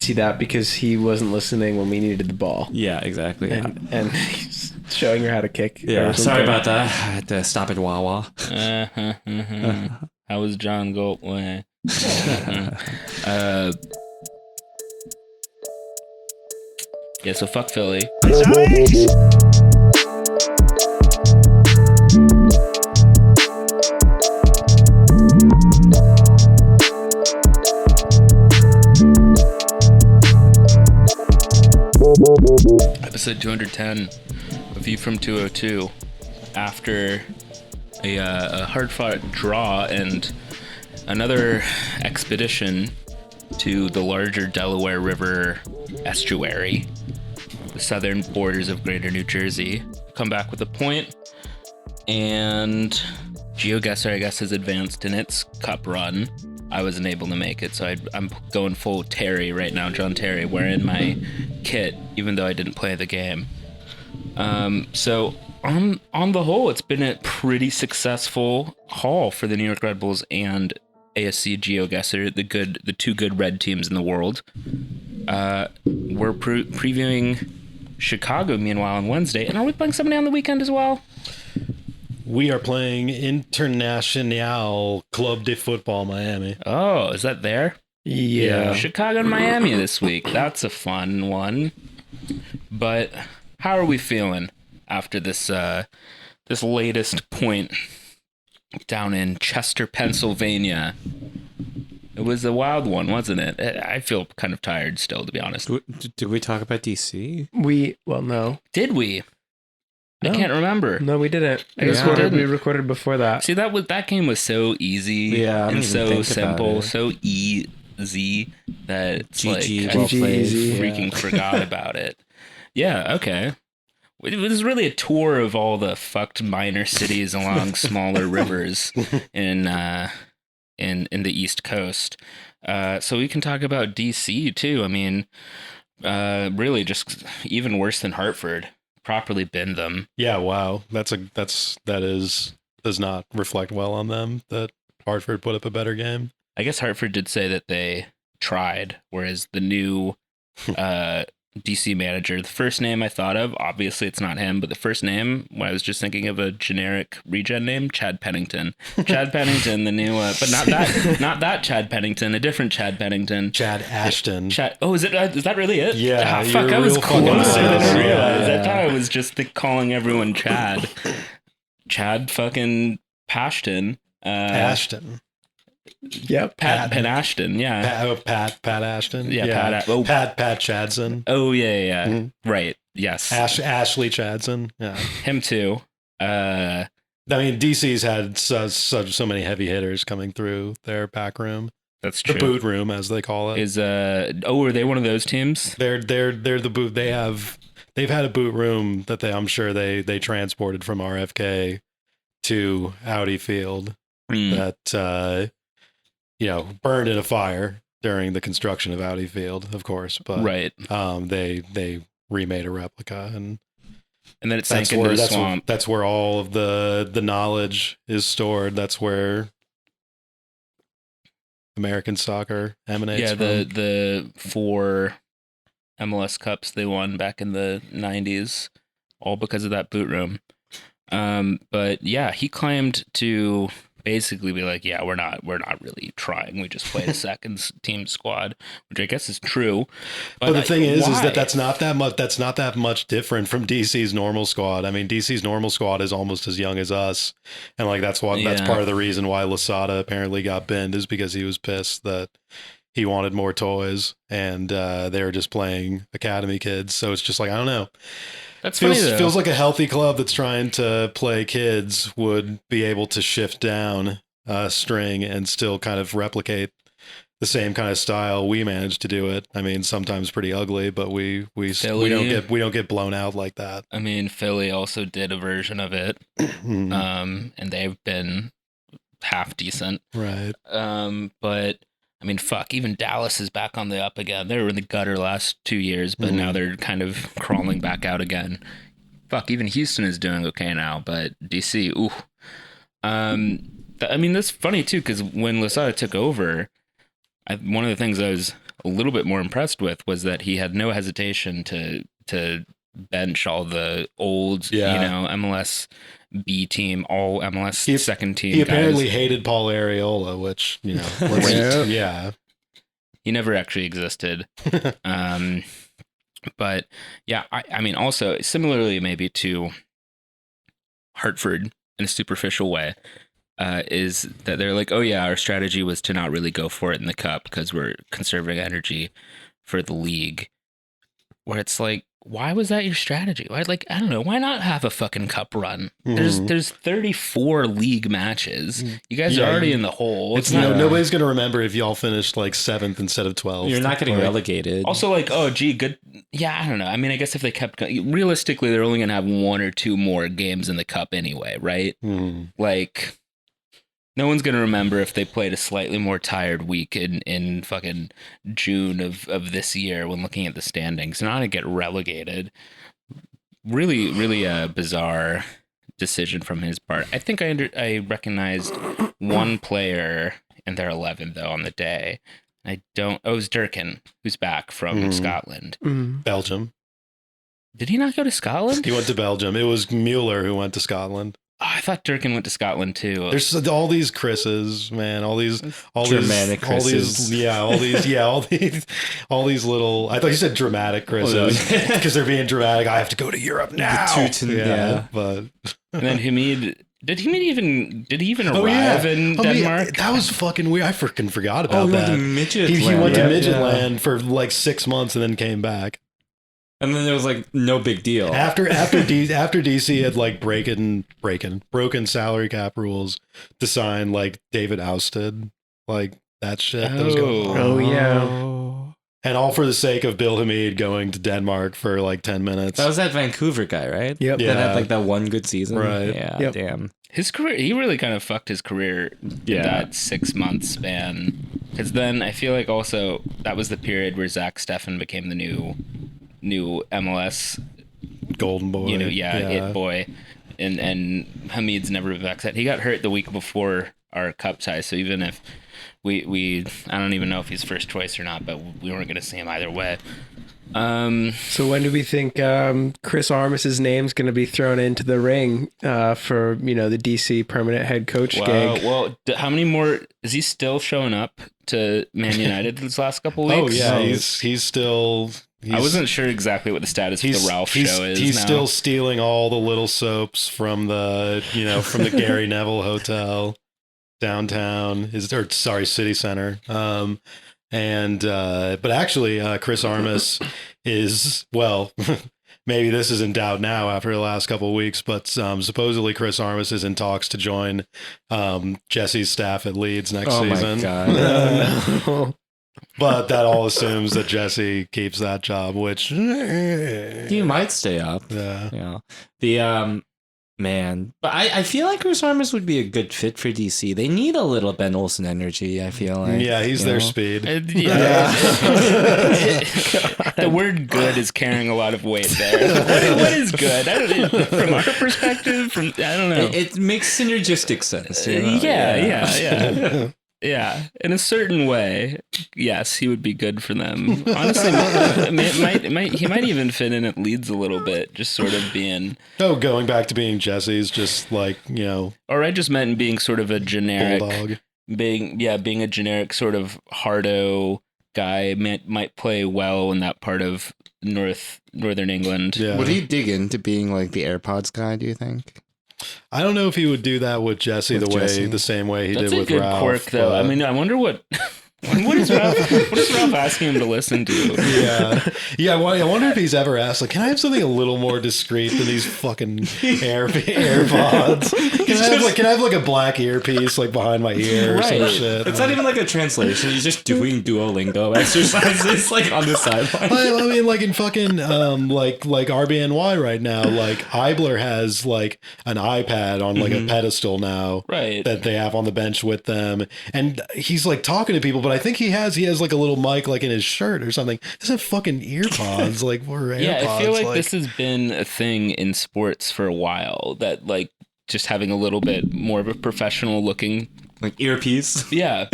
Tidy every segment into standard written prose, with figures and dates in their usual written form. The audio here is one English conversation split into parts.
see that because he wasn't listening when we needed the ball. Yeah, exactly. And he's showing her how to kick. Yeah, sorry about that. I had to stop at Wawa. How was John Goldway? Yeah, so fuck Philly. Episode 210, A View from 202. After a hard-fought draw and another expedition to the larger Delaware River estuary, the southern borders of Greater New Jersey, come back with a point, and GeoGuessr, I guess, has advanced in its cup run. I wasn't able to make it, so I'm going full Terry right now, John Terry, wearing my kit, even though I didn't play the game. So on the whole, it's been a pretty successful haul for the New York Red Bulls and ASC GeoGuessr, the two good red teams in the world. We're previewing Chicago, meanwhile, on Wednesday, and are we playing somebody on the weekend as well? We are playing Internacional Club de Football Miami. Oh, is that there? Yeah. Chicago and Miami this week. That's a fun one. But how are we feeling after this this latest point down in Chester, Pennsylvania? It was a wild one, wasn't it? I feel kind of tired still, to be honest. Did we talk about DC? No. Did we? No. I can't remember. No, we didn't. We recorded before that. See, that game was so easy and so simple, so easy that it's like I freaking forgot about it. Yeah, okay. It was really a tour of all the fucked minor cities along smaller rivers in the East Coast. So we can talk about DC too. I mean, really just even worse than Hartford. Properly binned them. Yeah, wow. Does not reflect well on them that Hartford put up a better game. I guess Hartford did say that they tried, whereas the new DC manager, the first name I thought of, obviously it's not him, but the first name, when I was just thinking of a generic regen name, Chad Pennington. Chad Pennington, the new, but not that Chad Pennington, a different Chad Pennington. Chad Ashton. Is that really it? Yeah. Fuck, I was close. I didn't realize. Yeah. I thought I was just calling everyone Chad. Chad fucking Pashton. Ashton. Yep. Pat Ashton, yeah. Pat Ashton. Yeah. Pat Chadson. Oh, yeah. Mm-hmm. Right. Yes. Ashley Chadson. Yeah. Him too. I mean, DC's had so many heavy hitters coming through their back room. That's true. The boot room, as they call it. Are they one of those teams? They're the boot. They've had a boot room that I'm sure they transported from RFK to Audi Field that burned in a fire during the construction of Audi Field, of course. But right. They remade a replica, and then it sank into the swamp. That's where all of the knowledge is stored. That's where American soccer emanates from. Yeah, the 4 MLS Cups they won back in the 90s, all because of that boot room. But yeah, he claimed to basically be like, yeah, we're not really trying. We just played a second team squad, which I guess is true. But the thing is that that's not that much different from DC's normal squad. I mean, DC's normal squad is almost as young as us, and that's part of the reason why Losada apparently got binned, is because he was pissed that he wanted more toys, and they were just playing academy kids. So it's just like, I don't know. That's feels like a healthy club that's trying to play kids would be able to shift down a string and still kind of replicate the same kind of style we managed to do it. I mean, sometimes pretty ugly, but we don't get blown out like that. I mean, Philly also did a version of it, and they've been half decent, right? But I mean, fuck, even Dallas is back on the up again. They were in the gutter last 2 years, but now they're kind of crawling back out again. Fuck, even Houston is doing okay now, but DC, ooh. I mean, that's funny too, because when Losada took over, one of the things I was a little bit more impressed with was that he had no hesitation to bench all the old, MLS B team, all MLS second team. He guys. apparently hated Paul Areola, which yeah. He never actually existed. But yeah, I mean, also similarly maybe to Hartford in a superficial way, is that they're like, oh yeah, our strategy was to not really go for it in the cup because we're conserving energy for the league. Where it's like, why was that your strategy? Why, like, I don't know, why not have a fucking cup run? There's 34 league matches. You guys are already in the hole. It's nobody's gonna remember if y'all finished like 7th instead of 12th. You're not getting relegated. Also, like, oh gee, good. Yeah, I don't know. I mean, I guess if they kept realistically, they're only gonna have 1 or 2 more games in the cup anyway, right? Like, no one's going to remember if they played a slightly more tired week in fucking June of this year when looking at the standings. They're not going to get relegated. Really, really a bizarre decision from his part. I think I recognized one player in their 11, though, on the day. It was Durkin, who's back from Scotland. Belgium. Did he not go to Scotland? He went to Belgium. It was Mueller who went to Scotland. Oh, I thought Durkin went to Scotland too. There's all these Chris's, man. All these dramatic Chris's. All these little. I thought you said dramatic Chris's because they're being dramatic. I have to go to Europe now. But and then Hamid. Did he even arrive in Denmark? That was fucking weird. I freaking forgot about that. He went to Midget Land for like 6 months and then came back. And then there was like no big deal. After DC had like broken salary cap rules to sign like David Ousted, like that shit that was going on. Oh yeah. And all for the sake of Bill Hamid going to Denmark for like 10 minutes. That was that Vancouver guy, right? Yep. That had like that one good season. Right. Yeah. Yep. Damn. His career, he really kind of fucked his career in that 6 month span. Because then I feel like also that was the period where Zach Steffen became the new MLS golden boy, it boy, and Hamid's never been back. He got hurt the week before our cup tie, so even if we I don't even know if he's first choice or not, but we weren't going to see him either way. So when do we think Chris Armis's name's going to be thrown into the ring for the DC permanent head coach gig? Well, how many more is he still showing up to Man United these last couple weeks? Oh yeah, he's still. I wasn't sure exactly what the status of the Ralph show is. He's now. Still stealing all the little soaps from the Gary Neville Hotel downtown. City Center. But actually, Chris Armis is, well, maybe this is in doubt now after the last couple of weeks, but supposedly Chris Armis is in talks to join Jesse's staff at Leeds next season. Oh my God. But that all assumes that Jesse keeps that job, which he might stay up. Yeah. The man, but I feel like Chris Armis would be a good fit for DC. They need a little Ben Olsen energy. I feel like. Yeah, he's their speed. The word "good" is carrying a lot of weight there. What is good? From our perspective, I don't know. It makes synergistic sense. Yeah. Yeah, in a certain way, yes, he would be good for them. Honestly, he might even fit in at Leeds a little bit, just sort of being... Oh, going back to being Jesse's, just like, Or I just meant being sort of a generic... Bulldog. Being a generic sort of hardo guy, might play well in that part of northern England. Yeah. Would he dig into being like the AirPods guy, do you think? I don't know if he would do that with Jesse the same way he That's did with Ralph. Ralph. That's a good quirk, though. I mean, I wonder what is Ralph asking him to listen to? Yeah. I wonder if he's ever asked, like, can I have something a little more discreet than these fucking AirPods? Can I have like a black earpiece like behind my ear or some shit? It's not even like a translation. He's just doing Duolingo exercises like on the sideline. I mean, like in fucking like RBNY right now, like Eibler has like an iPad on like a pedestal now, right? That they have on the bench with them, and he's like talking to people. But I think he has like a little mic like in his shirt or something. He doesn't have fucking earpods like we're AirPods. Yeah, I feel like this has been a thing in sports for a while. That like just having a little bit more of a professional looking like earpiece. Yeah.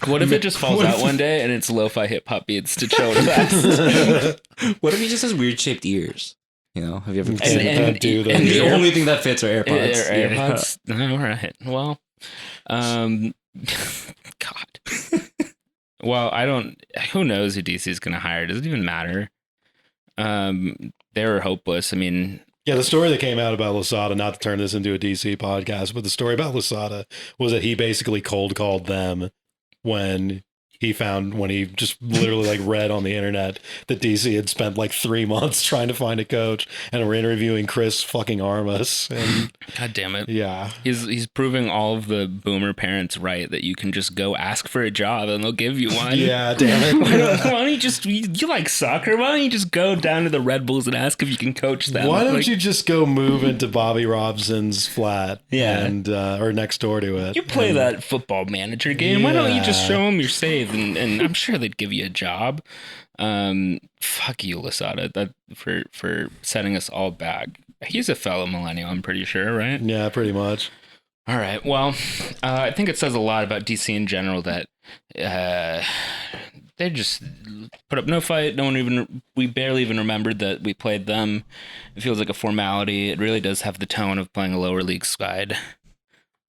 What if it just falls out one day and it's lo-fi hip hop beats to chill relax? What if he just has weird shaped ears? You know, have you ever And the only thing that fits are AirPods. AirPods. All right. Well, God. Well, I don't. Who knows who DC is going to hire? Does it even matter? They were hopeless. I mean, yeah, the story that came out about Losada, not to turn this into a DC podcast, but the story about Losada was that he basically cold called them when he just literally like read on the internet that DC had spent like 3 months trying to find a coach and were interviewing Chris fucking Armas. And God damn it. Yeah. He's proving all of the boomer parents right that you can just go ask for a job and they'll give you one. Yeah, damn it. Why don't you just, you like soccer? Why don't you just go down to the Red Bulls and ask if you can coach them? Why don't you just go move into Bobby Robson's flat and or next door to it? You play that football manager game. Why don't you just show them your save and I'm sure they'd give you a job. Fuck you, Losada, for setting us all back. He's a fellow millennial, I'm pretty sure, right? Yeah, pretty much. All right. Well, I think it says a lot about DC in general that they just put up no fight. We barely even remembered that we played them. It feels like a formality. It really does have the tone of playing a lower league side.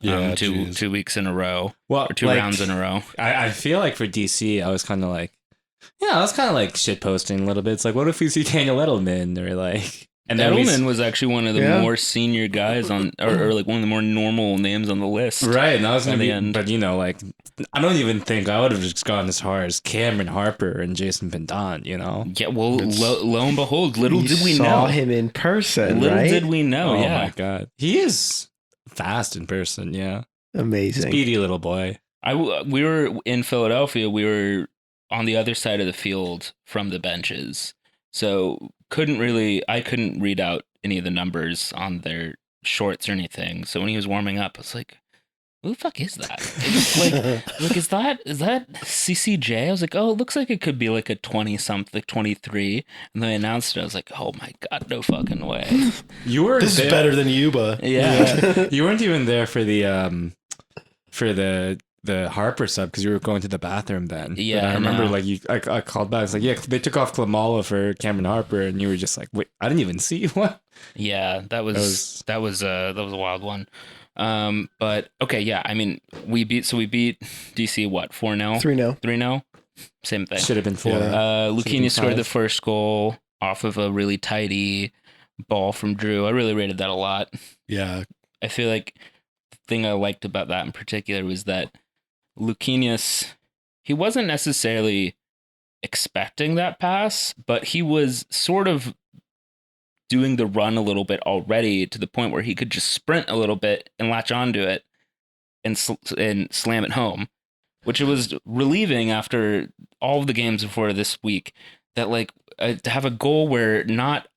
Yeah, 2 weeks in a row. Well, or 2 rounds in a row. I feel like for DC, I was kind of like shit posting a little bit. It's like, what if we see Daniel Edelman or like, and Edelman was actually one of the more senior guys on, or like one of the more normal names on the list. Right, and I was gonna be, but you know, like, I don't even think I would have just gone as far as Cameron Harper and Jason Pendant. You know? Yeah. Well, lo and behold, little did we know. Saw him in person. Little right? did we know. Oh yeah. my God, he is fast in person. Yeah, amazing, speedy little boy. We were in Philadelphia. We were on the other side of the field from the benches, so I couldn't read out any of the numbers on their shorts or anything. So when he was warming up, I was like, who the fuck is that? Is that CCJ? I was like, oh, it looks like it could be like a 20-something, 23. And then I announced it. I was like, oh my God, no fucking way. This is better than Yuba. Yeah. You weren't even there for the Harper sub because you were going to the bathroom then. Yeah, but I remember like I called back. It's like, yeah, they took off Klamala for Cameron Harper, and you were just like, wait, I didn't even see what. Yeah, that was a wild one. But okay, yeah, I mean, we beat DC what, 4-0? 3-0. 3-0? Same thing. Should have been 4. Yeah. Luquinha scored the first goal off of a really tidy ball from Drew. I really rated that a lot. Yeah. I feel like the thing I liked about that in particular was that Luquinhas, he wasn't necessarily expecting that pass, but he was sort of doing the run a little bit already to the point where he could just sprint a little bit and latch onto it and slam it home, which it was relieving after all of the games before this week that like to have a goal where not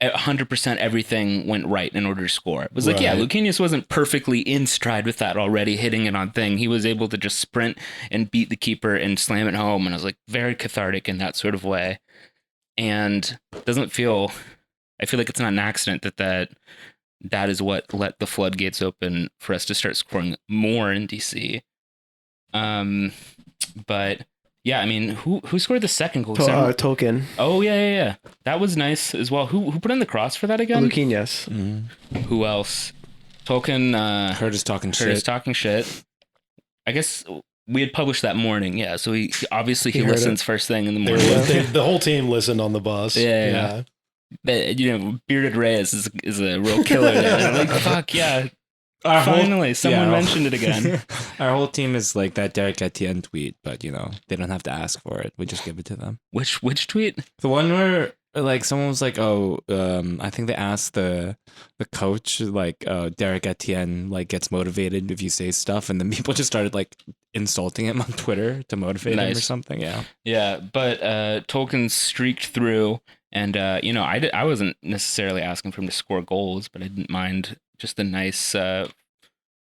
100% everything went right in order to score. It was like, yeah, Luquinhas wasn't perfectly in stride with that already, hitting it on thing. He was able to just sprint and beat the keeper and slam it home. And I was like very cathartic in that sort of way. And I feel like it's not an accident that is what let the floodgates open for us to start scoring more in DC. But yeah, I mean, who scored the second goal? Tolkien. Oh yeah. That was nice as well. Who put in the cross for that again? Luquinhas. Mm-hmm. Who else? Tolkien. Curtis talking shit. I guess we had published that morning. Yeah, so he listens first thing in the morning. The whole team listened on the bus. Yeah. Bearded Reyes is a real killer there. Like, fuck yeah. Finally, someone mentioned it again. Our whole team is like that Derek Etienne tweet, but they don't have to ask for it. We just give it to them. Which tweet? The one where like someone was like, I think they asked the coach like, Derek Etienne like gets motivated if you say stuff, and then people just started like insulting him on Twitter to motivate him or something. Yeah, but Tolkien streaked through, and I wasn't necessarily asking for him to score goals, but I didn't mind just a nice,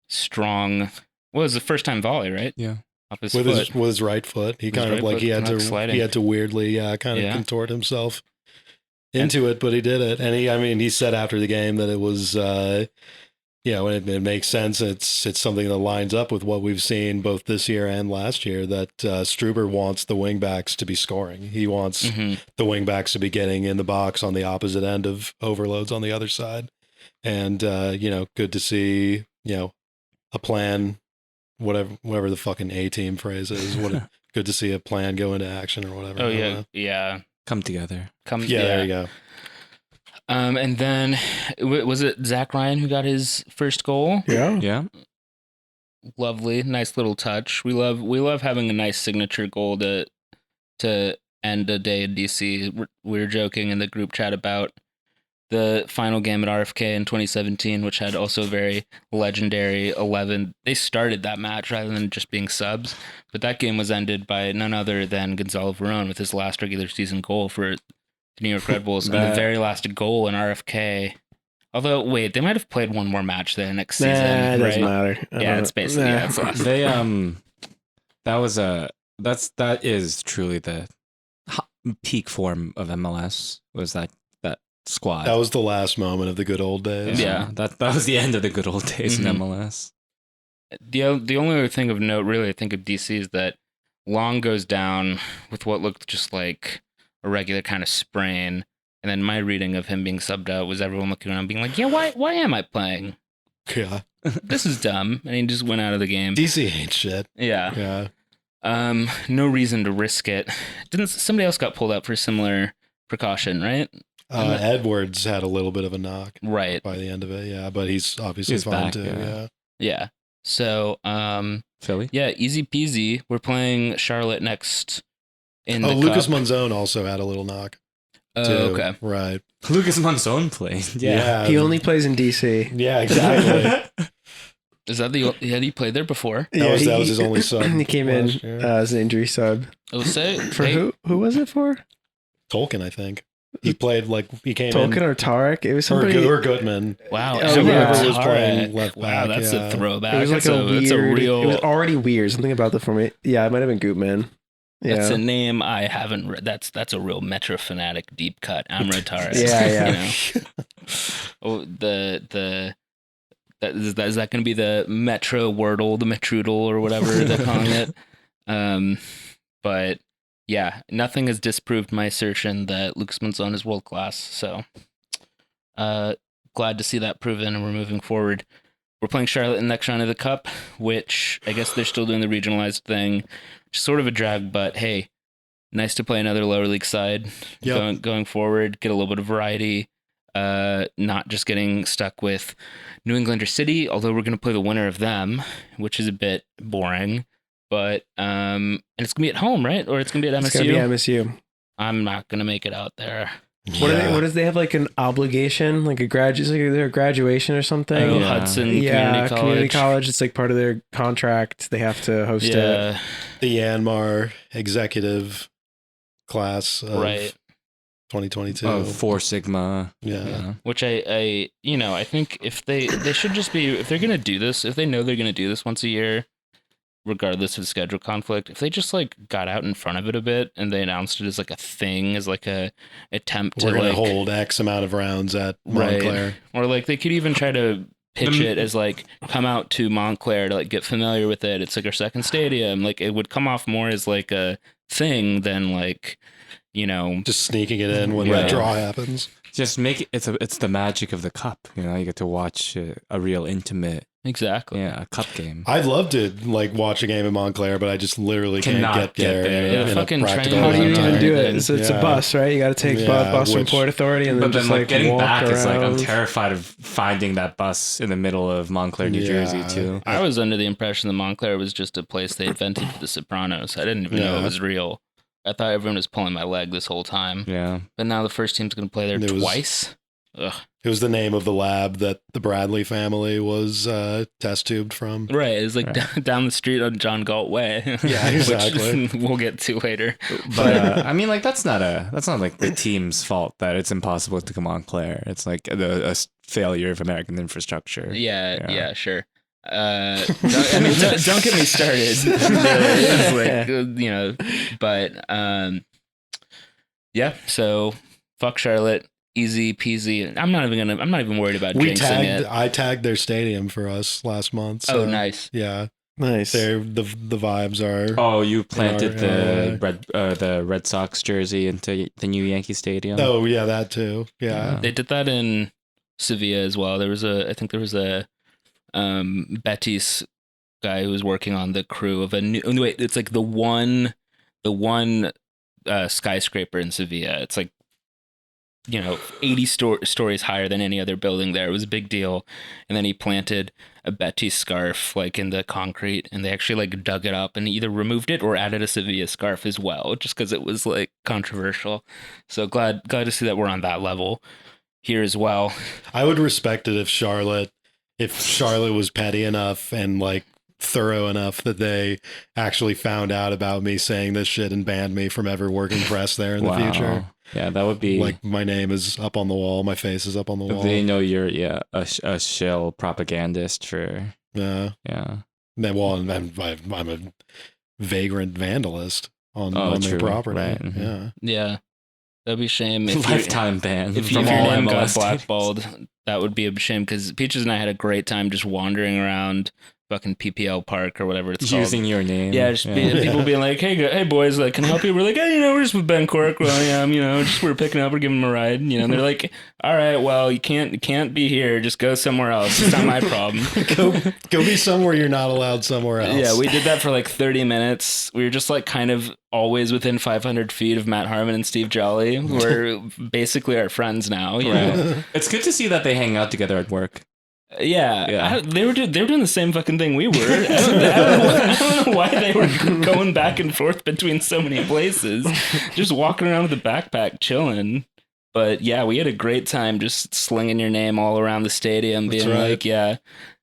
strong. Well, it was the first time volley, right? Yeah, off his with foot. His right foot. He kind of like he had to weirdly kind of contort himself into it, but he did it. And he said after the game that it was it makes sense. It's something that lines up with what we've seen both this year and last year, that Struber wants the wingbacks to be scoring. He wants the wingbacks to be getting in the box on the opposite end of overloads on the other side. And, good to see, a plan, whatever the fucking A-team phrase is. Good to see a plan go into action or whatever. Oh, yeah. Yeah. Come together. There you go. And then was it Zach Ryan who got his first goal? Yeah. Lovely, nice little touch. We love having a nice signature goal to end a day in DC. We were joking in the group chat about the final game at RFK in 2017, which had also very legendary 11. They started that match rather than just being subs, but that game was ended by none other than Gonzalo Verón with his last regular season goal for the New York Red Bulls, and the very last goal in RFK. Although, wait, they might have played one more match there next season. It doesn't right? matter. Yeah, it's basically it's last. They that is truly the peak form of MLS. Was that squad? That was the last moment of the good old days. Yeah. That was the end of the good old days in MLS. The only other thing of note, really, I think of DC is that Long goes down with what looked just like a regular kind of sprain. And then my reading of him being subbed out was everyone looking around being like, yeah, why am I playing? Yeah. This is dumb. And he just went out of the game. DC ain't shit. Yeah. No reason to risk it. Didn't somebody else got pulled out for a similar precaution, right? Edwards had a little bit of a knock right by the end of it, yeah, but he's obviously fine back, too. Yeah. So Philly? Yeah, easy peasy. We're playing Charlotte next in the Lucas Cup. Monzon also had a little knock. Oh, too. okay. Right. Lucas Monzon played. Yeah. He only plays in DC. Yeah, exactly. Is that had he played there before? That was his only sub. He came in as an injury sub. Oh, say For who? Who was it for? Tolkien, I think. He played he came Tolkien in. or Tarek? It was somebody. Or Goodman. Wow. Oh, whoever yeah. was playing left wow, back. that's a throwback. It was like That's a real. It was already weird. Something about the format. Yeah, it might have been Gootman. Yeah. That's a name I haven't read. That's a real Metro fanatic deep cut. Amro Tarek. Yeah. Oh, is that going to be the Metro Wordle, the Metroodle, or whatever they're calling it? But yeah, nothing has disproved my assertion that Lucas Monzon is world class. So glad to see that proven, and we're moving forward. We're playing Charlotte in the next round of the Cup, which I guess they're still doing the regionalized thing. Sort of a drag, but hey, nice to play another lower league side. Yep. Going forward, get a little bit of variety. Not just getting stuck with New England or City, although we're going to play the winner of them, which is a bit boring. But and it's going to be at home, right? Or it's going to be at MSU? It's going to be MSU. I'm not going to make it out there. What does they have, like an obligation, like their graduation or something? Oh, Hudson Community College. It's like part of their contract. They have to host it. The Yanmar executive class of right. 2022. Oh, Four Sigma. Yeah. Which I think if they should just be, if they're going to do this, if they know they're going to do this once a year, regardless of schedule conflict, if they just like got out in front of it a bit and they announced it as like a thing, as like a attempt We're to gonna like hold X amount of rounds at Montclair. Right. Or like they could even try to pitch it as like, come out to Montclair to like get familiar with it. It's like our second stadium. Like it would come off more as like a thing than like, just sneaking it in when that draw happens. Just make it. It's the magic of the cup. You get to watch a real intimate. Exactly. Yeah, a cup game. I'd love to like watch a game in Montclair, but I just literally can't get there. Yeah, fucking train. How do you even do it? It's Yeah. a bus, right? You got to take bus from Port Authority, and then just like getting walk back around. is like I'm terrified of finding that bus in the middle of Montclair, New Jersey, too. I was under the impression that Montclair was just a place they invented for The Sopranos. I didn't even know it was real. I thought everyone was pulling my leg this whole time. Yeah. But now the first team's going to play there twice. Ugh. It was the name of the lab that the Bradley family was test tubed from. Right. It was like down the street on John Galt Way. Yeah, exactly. Which we'll get to later. But I mean, like that's not like the team's fault that it's impossible to come on Montclair. It's like a failure of American infrastructure. Yeah, sure. Don't get me started. It's like, but yeah. So fuck Charlotte. easy peasy. I'm not even worried about jinxing it. I tagged their stadium for us last month. So, oh, nice. Yeah. Nice. The vibes are. Oh, you planted the Red Sox jersey into the new Yankee Stadium. Oh yeah, that too. Yeah. They did that in Sevilla as well. I think there was a Betis guy who was working on the crew of a new. Oh, wait, it's like the one skyscraper in Sevilla. It's like 80 stories higher than any other building there. It was a big deal. And then he planted a Betis scarf like in the concrete, and they actually like dug it up and either removed it or added a Sevilla scarf as well, just because it was like controversial. So glad to see that we're on that level here as well. I would respect it if Charlotte was petty enough and like thorough enough that they actually found out about me saying this shit and banned me from ever working press there in the future. Yeah, that would be like my name is up on the wall, my face is up on the wall. They know you're a shill propagandist for yeah. Well, I'm a vagrant vandalist on their property. Right. Yeah. That'd be a shame if lifetime ban. If your name got blackballed, that would be a shame, because Peaches and I had a great time just wandering around fucking PPL Park or whatever it's called. Using your name. Yeah, people being like, hey boys, like, can I help you? We're like, hey, we're just with Ben Cork. Well, we're picking up, we're giving him a ride. And they're like, all right, well, you can't be here. Just go somewhere else. It's not my problem. go be somewhere you're not allowed somewhere else. Yeah, we did that for like 30 minutes. We were just like kind of always within 500 feet of Matt Harmon and Steve Jolly, who are basically our friends now. Right. It's good to see that they hang out together at work. Yeah. They were doing the same fucking thing we were. I don't know why they were going back and forth between so many places, just walking around with a backpack, chilling. But yeah, we had a great time just slinging your name all around the stadium, being like, yeah,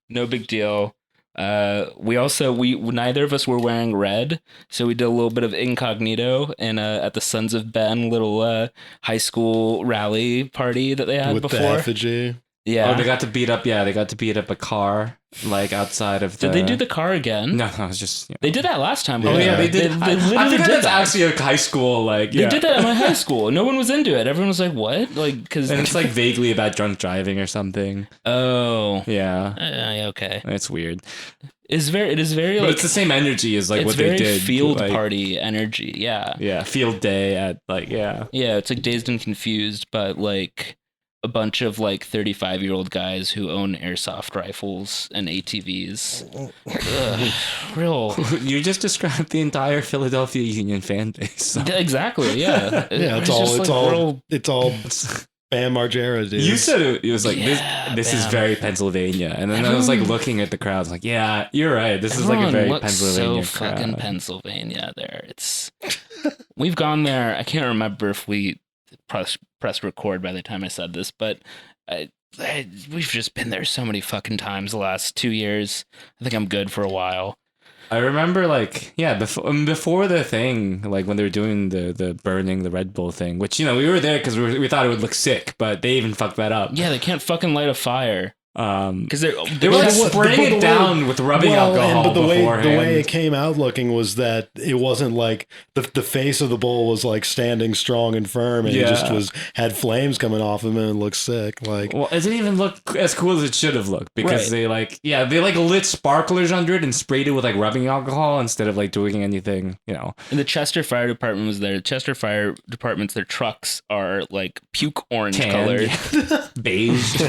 no big deal. We neither of us were wearing red, so we did a little bit of incognito and at the Sons of Ben little high school rally party that they had with before. The effigy. Yeah. Oh, they got to beat up. Yeah, they got to beat up a car like outside of. Did they do the car again? No, it was just. They did that last time. Oh yeah, they did. They literally I think did that's that. actually a high school like. They did that at my high school. No one was into it. Everyone was like, "What?" Like, because and it's like vaguely about drunk driving or something. Oh. Yeah. Okay. It's weird. It is very but like it's the same energy as like what they did. Field party energy. Yeah. Yeah. Field day at like yeah. Yeah, it's like Dazed and Confused, but like a bunch of like 35-year-old guys who own airsoft rifles and ATVs. Real. You just described the entire Philadelphia Union fan base. So. Exactly. Yeah. Yeah. It's all Bam Margera, dude. You said it was like this is very Pennsylvania, and then I was like looking at the crowds, like, yeah, you're right. This is like a very Pennsylvania so crowd. Fucking Pennsylvania. There, we've gone there. I can't remember if we press record by the time I said this, but we've just been there so many fucking times the last 2 years. I think I'm good for a while. I remember before the thing, like when they were doing the burning the Red Bull thing, which we were there because we thought it would look sick, but they even fucked that up. Yeah, they can't fucking light a fire. Because they were like spraying it down with rubbing alcohol. But the way it came out looking was that it wasn't like the face of the bull was like standing strong and firm, and it just had flames coming off him, and it looked sick. Like, well, it didn't even look as cool as it should have looked because they lit sparklers under it and sprayed it with like rubbing alcohol instead of like doing anything. And the Chester Fire Department was there. The Chester Fire Department's their trucks are like puke orange colored, beige.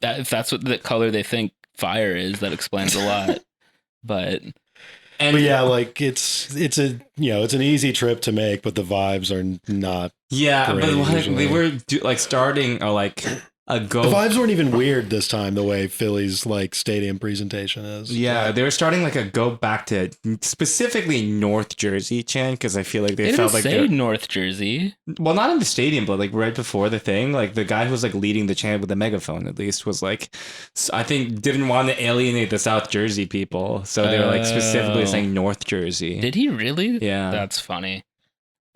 If that's what the color they think fire is, that explains a lot. But yeah, like it's an easy trip to make, but the vibes are not. Yeah, great, but they were starting the vibes weren't even weird this time, the way Philly's like stadium presentation is. Yeah, they were starting like a go back to specifically North Jersey chant, because I feel like they felt like say North Jersey. Well, not in the stadium, but like right before the thing, like the guy who was like leading the chant with the megaphone at least was like, I think didn't want to alienate the South Jersey people, so they were like specifically saying North Jersey. Did he really? Yeah, that's funny.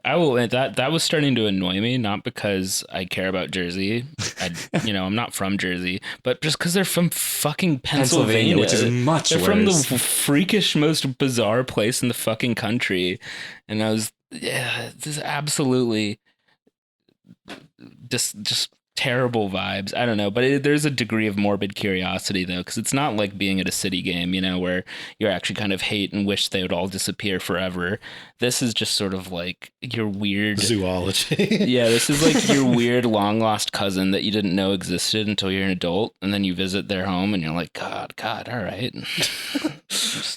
I will. That was starting to annoy me, not because I care about Jersey. I'm not from Jersey, but just because they're from fucking Pennsylvania, which is much They're worse. from the freakish, most bizarre place in the fucking country, and this is absolutely just terrible vibes. I don't know, but there's a degree of morbid curiosity though, because it's not like being at a City game, you know, where you actually kind of hate and wish they would all disappear forever. This is just sort of like your weird zoology. Yeah, this is like your weird long lost cousin that you didn't know existed until you're an adult, and then you visit their home and you're like, God, all right.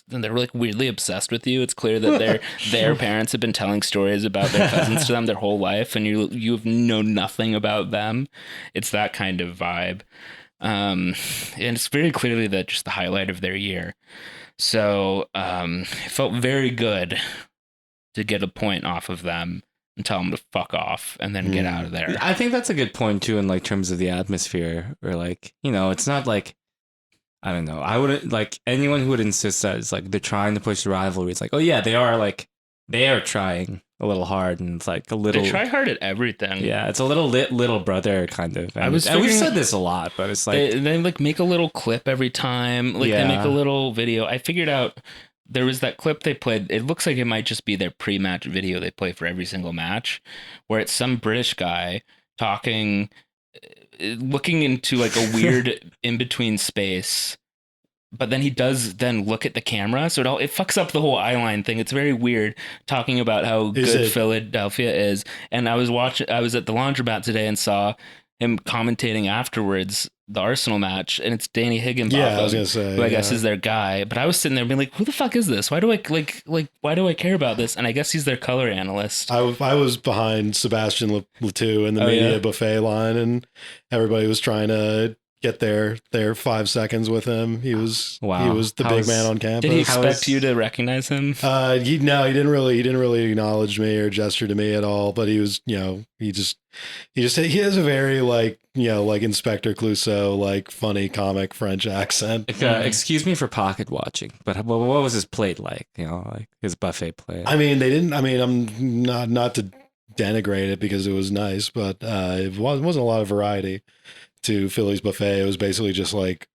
And they're like weirdly obsessed with you. It's clear that their parents have been telling stories about their cousins to them their whole life, and you've known nothing about them. It's that kind of vibe. And it's very clearly that just the highlight of their year. So it felt very good to get a point off of them and tell them to fuck off and then get out of there. I think that's a good point too in like terms of the atmosphere, or like, you know, it's not like, I don't know, I wouldn't like anyone who would insist that it's like they're trying to push the rivalry. It's like, oh yeah, they are trying a little hard, and it's like a little. They try hard at everything. Yeah, it's a little brother kind of. And we've said this a lot, but it's like they like make a little clip every time. Like they make a little video. I figured out there was that clip they played. It looks like it might just be their pre-match video they play for every single match, where it's some British guy talking, looking into like a weird in between space. But then he does then look at the camera, so it fucks up the whole eyeline thing. It's very weird talking about how good Philadelphia is. And I was at the laundromat today and saw him commentating afterwards the Arsenal match, and it's Danny Higginbotham. Yeah, I was gonna say, who I guess is their guy. But I was sitting there being like, "Who the fuck is this? Why do I care about this?" And I guess he's their color analyst. I was behind Sebastian Letou in the media buffet line, and everybody was trying to get their 5 seconds with him. He was the big man on campus. Did he expect you to recognize him? He didn't really acknowledge me or gesture to me at all. But he was, you know, he has a very like, you know, like Inspector Clouseau, like funny comic French accent. Excuse me for pocket watching, but what was his plate like? You know, like his buffet plate. I mean, I'm not to denigrate it because it was nice, but it wasn't a lot of variety to Philly's buffet. It was basically just like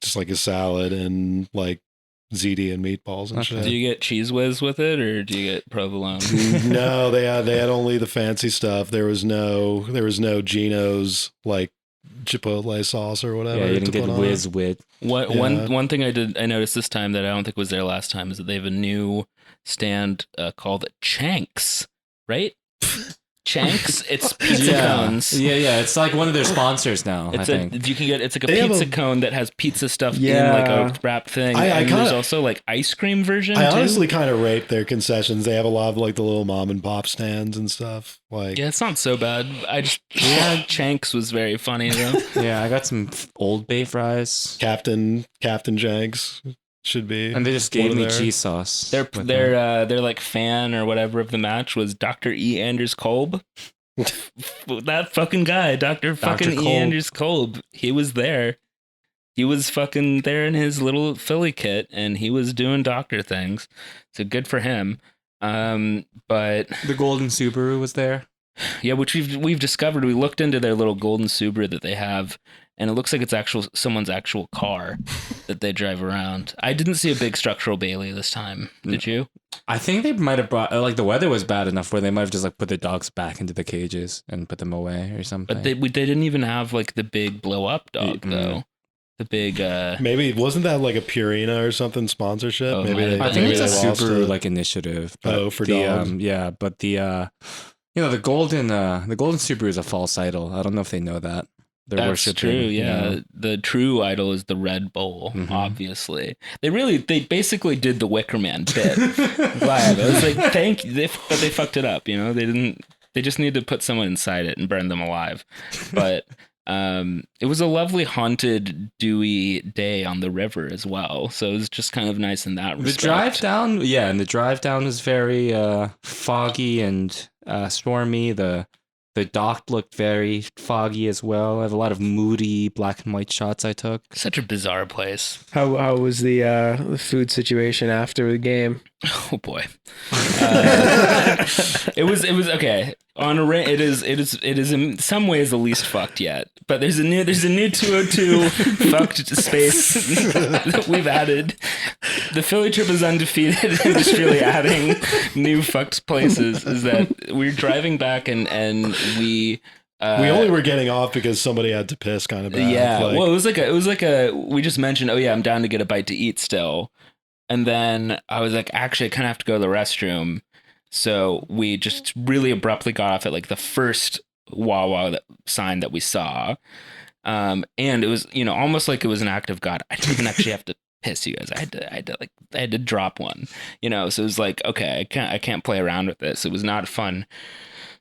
a salad and like ziti and meatballs and shit. Do you get cheese whiz with it, or do you get provolone? No, they had only the fancy stuff. There was no Geno's like chipotle sauce or whatever. Yeah, you didn't get whiz with. One thing I noticed this time that I don't think was there last time is that they have a new stand called Chanks, right? Chanks, it's pizza cones. Yeah, it's like one of their sponsors now. It's like a pizza cone that has pizza stuff in like a wrapped thing. There's also like ice cream version. I honestly kind of rate their concessions. They have a lot of like the little mom and pop stands and stuff. Like, yeah, it's not so bad. Chanks was very funny though. Yeah, I got some Old Bay fries. Captain Jenks. Should be, and they just gave me cheese sauce. Their like fan or whatever of the match was Dr. E. Anders Kolb. That fucking guy, Dr. fucking E. Anders Kolb. He was there. He was fucking there in his little Philly kit, and he was doing doctor things. So good for him. But the golden Subaru was there. Yeah, which we've discovered. We looked into their little golden Subaru that they have, and it looks like it's someone's actual car that they drive around. I didn't see a big structural Bailey this time. Did you? I think they might have brought, like, the weather was bad enough where they might have just like put their dogs back into the cages and put them away or something. But they didn't even have like the big blow up dog though. The big maybe wasn't that like a Purina or something sponsorship? Oh, maybe I think it's a Subaru like initiative. But for dogs. But the you know, the golden Subaru is a false idol. I don't know if they know that. That's worshiping, true. Yeah, you know. The true idol is the Red Bull. Mm-hmm. Obviously, they basically did the Wicker Man bit. Live. I was like, thank you, but they fucked it up. You know, they didn't. They just needed to put someone inside it and burn them alive. But it was a lovely haunted, dewy day on the river as well. So it was just kind of nice in that respect. The drive down was very foggy and stormy. The dock looked very foggy as well. I have a lot of moody black and white shots I took. Such a bizarre place. How was the food situation after the game? Oh boy, it was okay. On a it is in some ways the least fucked yet. But there's a new 202 fucked space that we've added. The Philly trip is undefeated and just really adding new fucked places. Is that we're driving back and we We only were getting off because somebody had to piss kind of bad. Yeah. Well, it was like we just mentioned, oh yeah, I'm down to get a bite to eat still. And then I was like, actually, I kind of have to go to the restroom. So we just really abruptly got off at like the first Wawa sign that we saw. And it was, almost like it was an act of God. I didn't even actually have to piss, you guys. I had to drop one, so it was like, okay, I can't play around with this. It was not a fun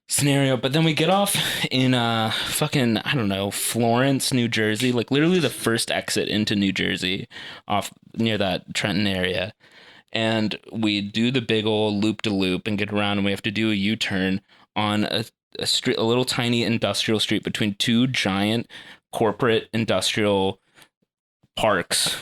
scenario. But then we get off in fucking, I don't know, Florence, New Jersey, like literally the first exit into New Jersey off near that Trenton area. And we do the big old loop-de-loop and get around, and we have to do a U-turn on a street, a little tiny industrial street between two giant corporate industrial parks.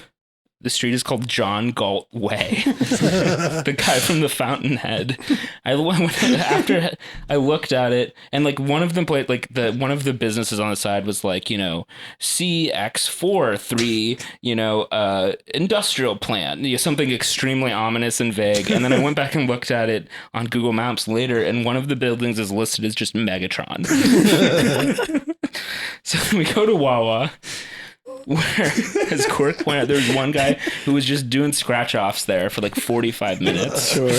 The street is called John Galt Way. The guy from the Fountainhead. After I looked at it, and like one of them played, like one of the businesses on the side was like, CX43, industrial plant, something extremely ominous and vague. And then I went back and looked at it on Google Maps later, and one of the buildings is listed as just Megatron. So we go to Wawa, where, as Cork pointed out, there was one guy who was just doing scratch offs there for like 45 minutes. Sure.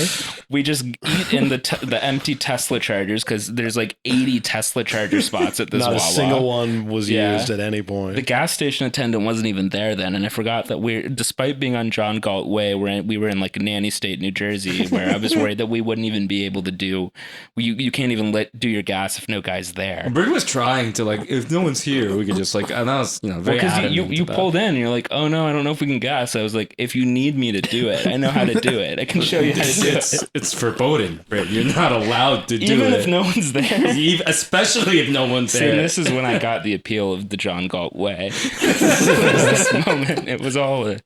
We just eat in the empty Tesla chargers because there's like 80 Tesla charger spots at this Not Wawa. a single one was used at any point. The gas station attendant wasn't even there then, and I forgot that despite being on John Galt Way, we were in like Nanny State, New Jersey, where I was worried that we wouldn't even be able to do. You can't even do your gas if no guy's there. Brit was trying to like, if no one's here, we could just like, and that was very adamant you pulled in and you're like, oh no, I don't know if we can gas. I was like, if you need me to do it, I know how to do it. I can show you how to do it. It's foreboding, Brit. You're not allowed to do it. Even if no one's there. Especially if no one's there. See, this is when I got the appeal of the John Galt Way. This moment, it was all a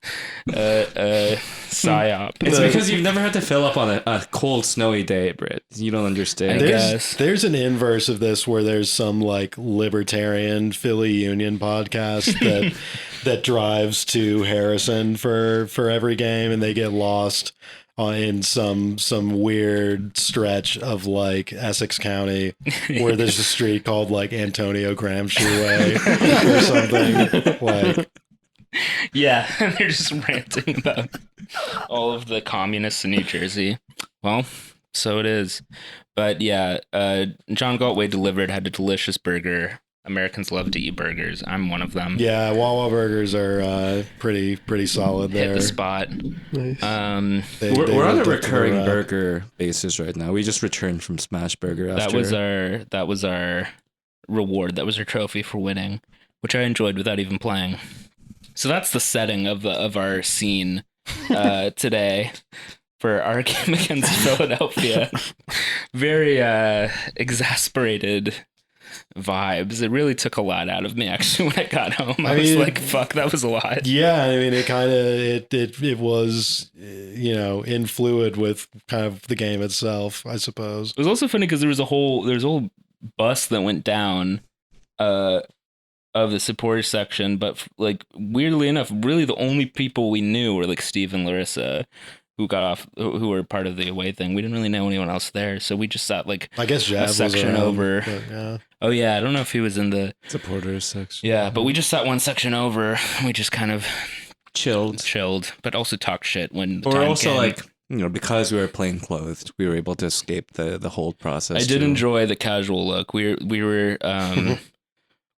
psyop. It's because you've never had to fill up on a cold, snowy day, Brit. You don't understand. There's an inverse of this where there's some like libertarian Philly Union podcast that drives to Harrison for every game, and they get lost in some weird stretch of like Essex County where there's a street called like Antonio Gramsci Way or something. Like, yeah, and they're just ranting about all of the communists in New Jersey. Well, so it is. But yeah, John Galt Way delivered, had a delicious burger. Americans love to eat burgers. I'm one of them. Yeah, Wawa burgers are pretty solid there. Hit the spot. Nice. We're on a recurring burger basis right now. We just returned from Smash Burger after. That was our reward. That was our trophy for winning, which I enjoyed without even playing. So that's the setting of our scene today for our game against Philadelphia. Very exasperated vibes. It really took a lot out of me actually when I got home. I was like, fuck, that was a lot. Yeah, I mean, it was in fluid with kind of the game itself, I suppose. It was also funny because there was a whole bus that went down of the supporter section, but like weirdly enough, really the only people we knew were like Steve and Larissa, who got off, who were part of the away thing. We didn't really know anyone else there, so we just sat like, I guess Jav a section was around, over. Yeah. Oh yeah, I don't know if he was in the supporters section. Yeah, but we just sat one section over. We just kind of chilled, but also talked shit when the or time also came. Like, because we were plain clothed, we were able to escape the hold process. I did enjoy the casual look. We were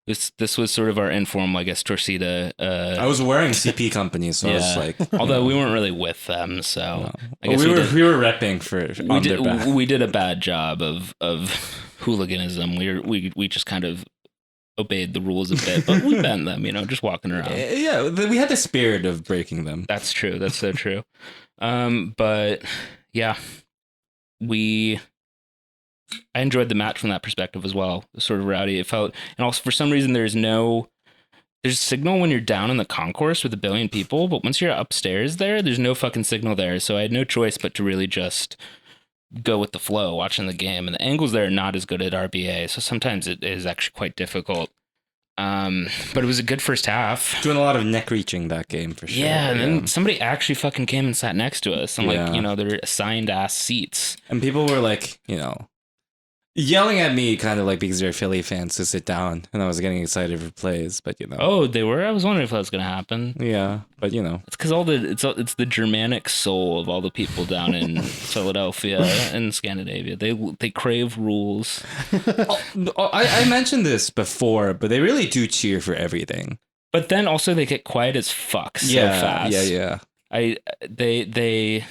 This was sort of our informal, I guess, torcida. I was wearing CP company, so I was like... Although we weren't really with them, so... No. I guess we were repping for their back. We did a bad job of hooliganism. We just kind of obeyed the rules a bit, but we bent them, just walking around. Yeah, we had the spirit of breaking them. That's true. That's so true. But, yeah, I enjoyed the match from that perspective as well. Sort of rowdy. It felt, and also for some reason there's signal when you're down in the concourse with a billion people, but once you're upstairs there's no fucking signal there. So I had no choice but to really just go with the flow watching the game. And the angles there are not as good at RBA, so sometimes it is actually quite difficult. But it was a good first half. Doing a lot of neck reaching that game for sure. Yeah, and then somebody actually fucking came and sat next to us, and they're assigned ass seats. And people were like, yelling at me kind of like because they're Philly fans to sit down, and I was getting excited for plays, but Oh, they were. I was wondering if that was going to happen. Yeah, but it's because it's the Germanic soul of all the people down in Philadelphia and Scandinavia. They crave rules. I mentioned this before, but they really do cheer for everything. But then also they get quiet as fuck so fast. Yeah. They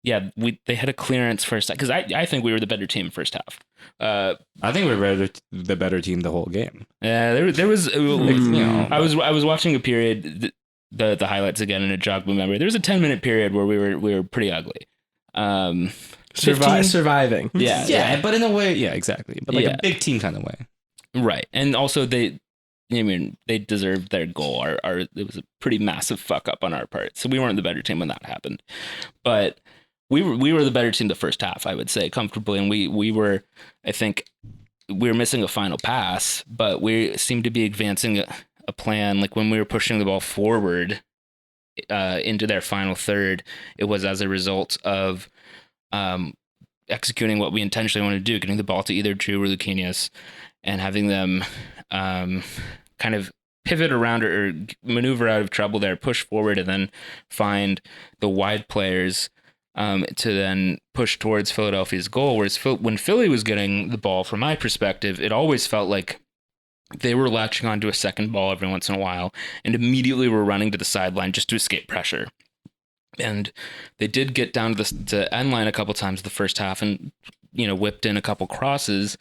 had a clearance first because I think we were the better team first half. I think we were the better team the whole game. Yeah, there was I was watching a period, the highlights again, and it jogged my memory. There was a 10-minute period where we were pretty ugly. Surviving. Yeah, but in a way, yeah, exactly. But like a big team kind of way. Right. And also they deserved their goal. It was a pretty massive fuck up on our part. So we weren't the better team when that happened. But we were the better team the first half, I would say, comfortably. And we were, I think, we were missing a final pass, but we seemed to be advancing a plan. Like when we were pushing the ball forward into their final third, it was as a result of executing what we intentionally wanted to do, getting the ball to either Drew or Lucanius and having them kind of pivot around or maneuver out of trouble there, push forward, and then find the wide players to then push towards Philadelphia's goal. Whereas when Philly was getting the ball, from my perspective, it always felt like they were latching onto a second ball every once in a while and immediately were running to the sideline just to escape pressure. And they did get down to the end line a couple times the first half and, whipped in a couple crosses,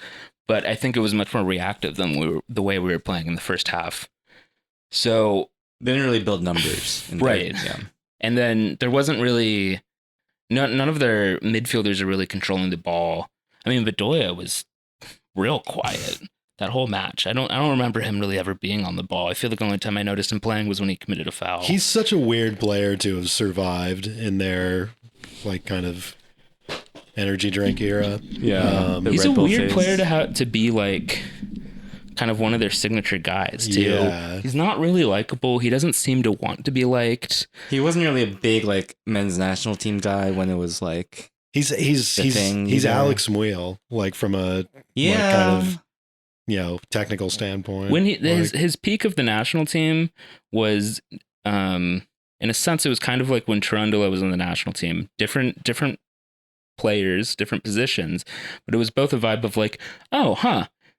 but I think it was much more reactive than the way we were playing in the first half. So they didn't really build numbers. Right. Yeah. And then there wasn't really... None of their midfielders are really controlling the ball. I mean, Bedoya was real quiet that whole match. I don't remember him really ever being on the ball. I feel like the only time I noticed him playing was when he committed a foul. He's such a weird player to have survived in their kind of energy drink era. Yeah, he's a weird player to be kind of one of their signature guys too. Yeah. He's not really likable. He doesn't seem to want to be liked. He wasn't really a big men's national team guy when it was he's Alex Muil, from a kind of technical standpoint. When his peak of the national team was in a sense it was kind of like when Cherundolo was on the national team. Different players, different positions, but it was both a vibe of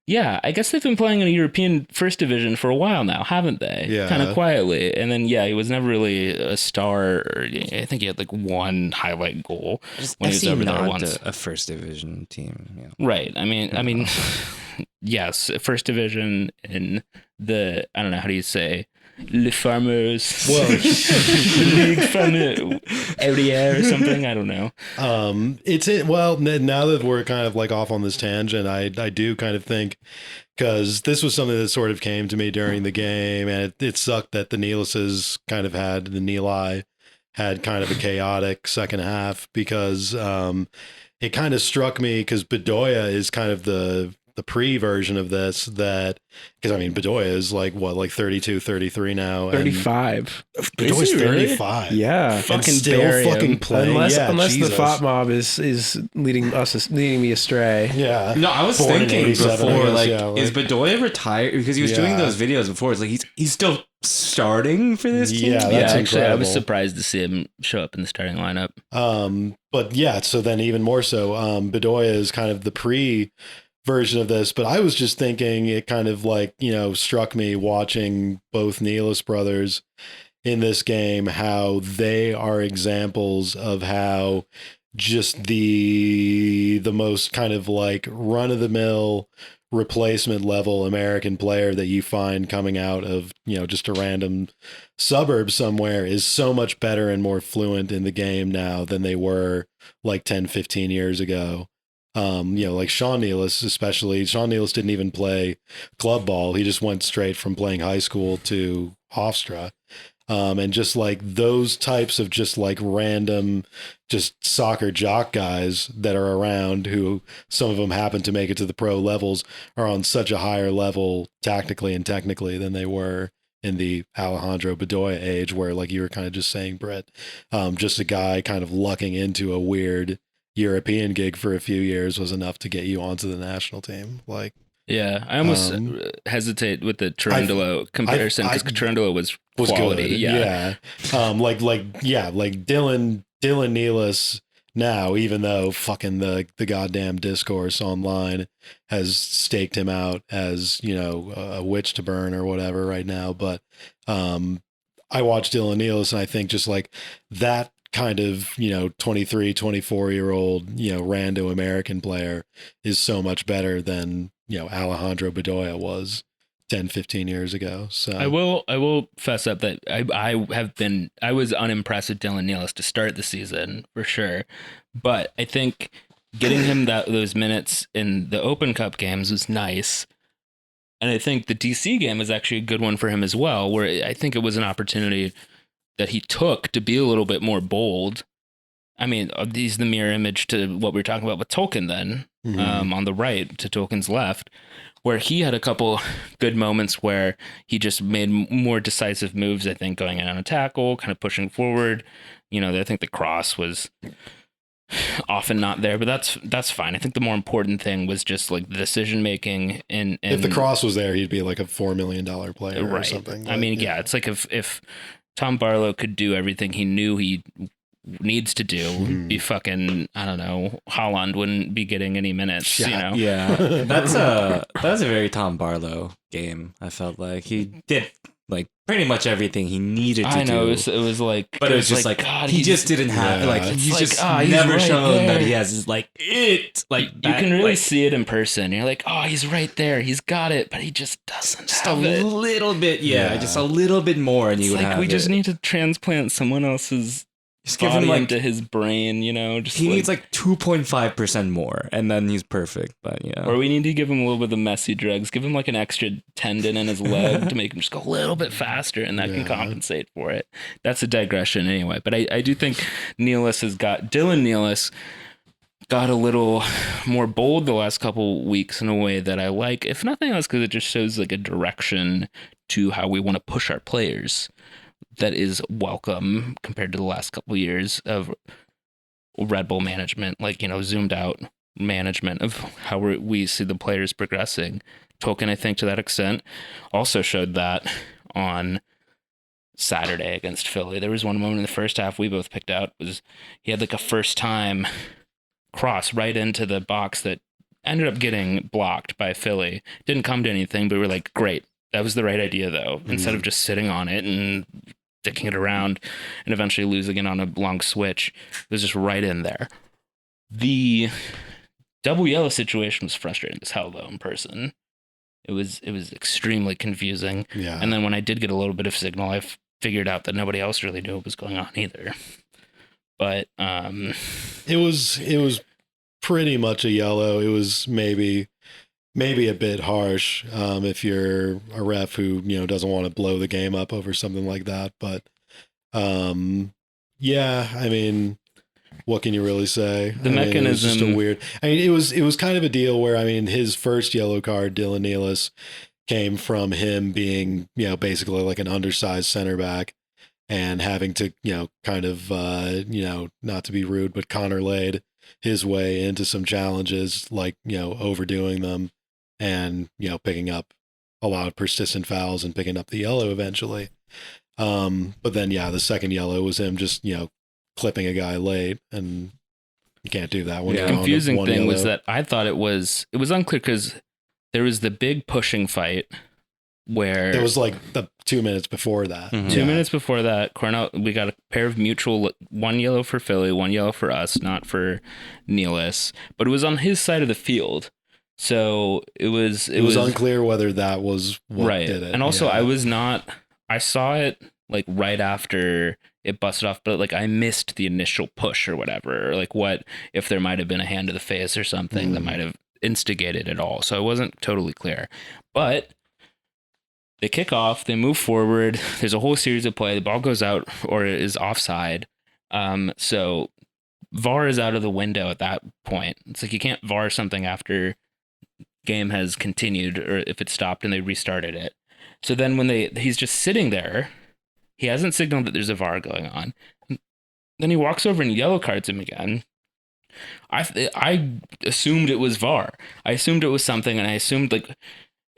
yeah, I guess they've been playing in a European first division for a while now, haven't they? Yeah. Kind of quietly. And then, he was never really a star. I think he had one highlight goal when he was over there once. A first division team. Yeah. Right. I mean, yes, first division in the, I don't know, how do you say, Les Farmers, Ligue Fameux area or something. I don't know. Now that we're kind of off on this tangent, I do kind of think, because this was something that sort of came to me during the game, and it sucked that the Neelis had kind of a chaotic second half, because it kind of struck me because Bedoya is kind of the pre-version of this, because Bedoya is 32, 33 now. 35. Bedoya's 35. Yeah. Fucking still fucking playing. Unless the Fop Mob is leading me astray. Yeah. No, I was thinking before, is Bedoya retired? Because he was doing those videos before. It's he's still starting for this team. Yeah, that's actually, incredible. I was surprised to see him show up in the starting lineup. But yeah, so then even more so, Bedoya is kind of the pre-version of this, but I was just thinking, it kind of struck me watching both Neelis brothers in this game, how they are examples of how just the most kind of run-of-the-mill replacement level American player that you find coming out of just a random suburb somewhere is so much better and more fluent in the game now than they were 10-15 years ago. Sean Neelis, especially. Sean Neelis didn't even play club ball. He just went straight from playing high school to Hofstra. And just those types of just random, just soccer jock guys that are around, who some of them happen to make it to the pro levels, are on such a higher level tactically and technically than they were in the Alejandro Bedoya age, where you were kind of just saying, Brit, just a guy kind of lucking into a weird European gig for a few years was enough to get you onto the national team. Like, yeah, I almost hesitate with the Cherundolo comparison because Cherundolo was quality. Good. Yeah. Like Dylan Nealis now, even though fucking the goddamn discourse online has staked him out as, you know, a witch to burn or whatever right now. But I watched Dylan Nealis and I think just like that kind of, you know, 23, 24-year-old, you know, rando American player is so much better than, you know, Alejandro Bedoya was 10, 15 years ago. So I will fess up that I was unimpressed with Dylan Nealis to start the season for sure. But I think getting him those minutes in the Open Cup games was nice. And I think the DC game is actually a good one for him as well, where I think it was an opportunity that he took to be a little bit more bold. I mean, he's the mirror image to what we were talking about with Tolkien then, on the right to Tolkien's left, where he had a couple good moments where he just made more decisive moves, I think, going in on a tackle, kind of pushing forward. You know, I think the cross was often not there, but that's fine. I think the more important thing was just like the decision making. And if the cross was there, he'd be like a $4 million player or something. I mean, yeah, it's like if Tom Barlow could do everything he knew he needs to do, be fucking, I don't know, Holland wouldn't be getting any minutes, you know? Yeah, that was a very Tom Barlow game. I felt like he did like pretty much everything he needed to do. I know, it was like, but it was just like God, he just didn't have like he's like, just never right shown there. that he has like it. Like you can really see it in person. You're like, oh, he's right there, he's got it, but he just doesn't. Just have a little bit, just a little bit more, and it's you would like have we just it. need to transplant someone else's. Just give him like into his brain, you know. Just he needs like 2.5% more, and then he's perfect. But yeah, or we need to give him a little bit of Messi drugs. Give him like an extra tendon in his leg to make him just go a little bit faster, and that can compensate for it. That's a digression anyway. But I do think Dylan Nealis got a little more bold the last couple weeks in a way that I like, if nothing else, because it just shows like a direction to how we want to push our players. That is welcome compared to the last couple of years of Red Bull management, like, you know, zoomed out management of how we see the players progressing. Tolkien, I think, to that extent, also showed that on Saturday against Philly. There was one moment in the first half we both picked out was he had like a first time cross right into the box that ended up getting blocked by Philly. Didn't come to anything, but we were like, great. That was the right idea, though. Instead of just sitting on it and sticking it around and eventually losing it on a long switch, it was just right in there. The double yellow situation was frustrating as hell, though, in person. It was extremely confusing. Yeah. And then when I did get a little bit of signal, I figured out that nobody else really knew what was going on either. But it was pretty much a yellow. It was maybe a bit harsh if you're a ref who, you know, doesn't want to blow the game up over something like that. But yeah, I mean, what can you really say? The mechanism, it was just a weird. I mean, it was kind of a deal where, I mean, his first yellow card, Dylan Nealis, came from him being, you know, basically like an undersized center back and having to, you know, kind of, you know, not to be rude, but Connor laid his way into some challenges, like, you know, overdoing them and, you know, picking up a lot of persistent fouls and picking up the yellow eventually. But then, yeah, the second yellow was him just, you know, clipping a guy late, and you can't do that. The confusing thing was that I thought it was unclear because there was the big pushing fight where it was like the 2 minutes before that. 2 minutes before that, Cornell, we got a pair of mutual, one yellow for Philly, one yellow for us, not for Nealis, but it was on his side of the field. So it was unclear whether that was what did it. And also I saw it like right after it busted off, but like I missed the initial push or whatever, or like what if there might have been a hand to the face or something that might have instigated it all. So it wasn't totally clear. But they kick off, they move forward, there's a whole series of play, the ball goes out or is offside. So VAR is out of the window at that point. It's like you can't VAR something after game has continued or if it stopped and they restarted it. So then when he's just sitting there, he hasn't signaled that there's a VAR going on. Then he walks over and yellow cards him again. I assumed it was VAR. I assumed it was something, and I assumed like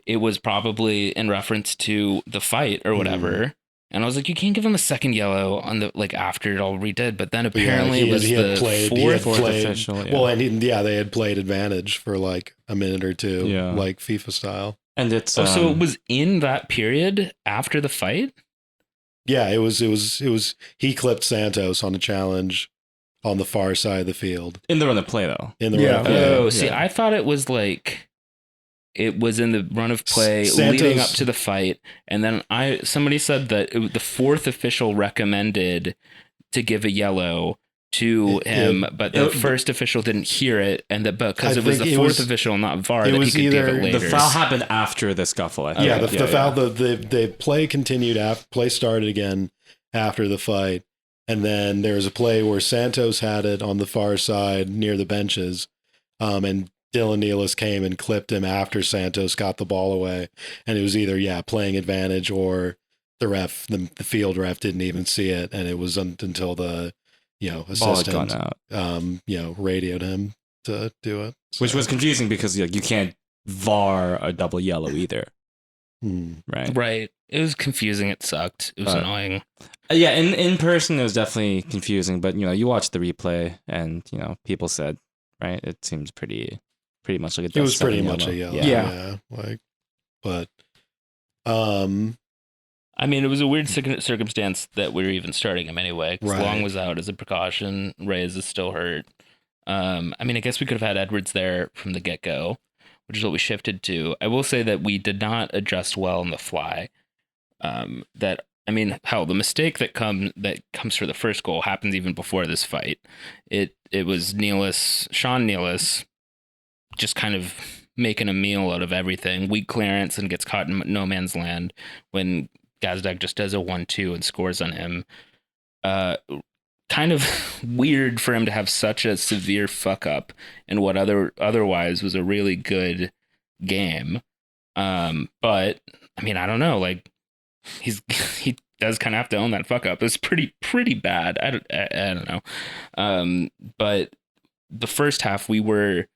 it was probably in reference to the fight or whatever. And I was like, you can't give him a second yellow on the like after it all redid. But then apparently it was the fourth official. Yeah. Well, and they had played advantage for like a minute or two, like FIFA style. And it's so it was in that period after the fight. Yeah, it was. He clipped Santos on a challenge on the far side of the field in the run of play, though. In the run of play. Oh, see, I thought it was like it was in the run of play leading up to the fight, and then somebody said that the fourth official recommended to give a yellow to him, but the first official didn't hear it, and because it was the fourth official, not VAR, that he could give it later. The foul happened after the scuffle. I think. Yeah, the foul. The play continued. Play started again after the fight, and then there was a play where Santos had it on the far side near the benches, and Dylan Nealis came and clipped him after Santos got the ball away, and it was either playing advantage or the field ref didn't even see it, and it was until the assistant radioed him to do it, which was confusing because you can't VAR a double yellow either. Right. It was confusing. It sucked. It was annoying. Yeah, in person it was definitely confusing, but you watch the replay and people said, right, it seems pretty much like it was pretty much a yellow. Yeah. I mean, it was a weird circumstance that we were even starting him anyway, because Long was out as a precaution. Reyes is still hurt. I mean, I guess we could have had Edwards there from the get-go, which is what we shifted to. I will say that we did not adjust well on the fly. The mistake that comes for the first goal happens even before this fight. It was Sean Nealis, just kind of making a meal out of everything. Weak clearance and gets caught in no man's land when Gazdag just does a 1-2 and scores on him. Kind of weird for him to have such a severe fuck up in what otherwise was a really good game. But I mean, I don't know. Like he does kind of have to own that fuck up. It's pretty bad. I don't know. But the first half we were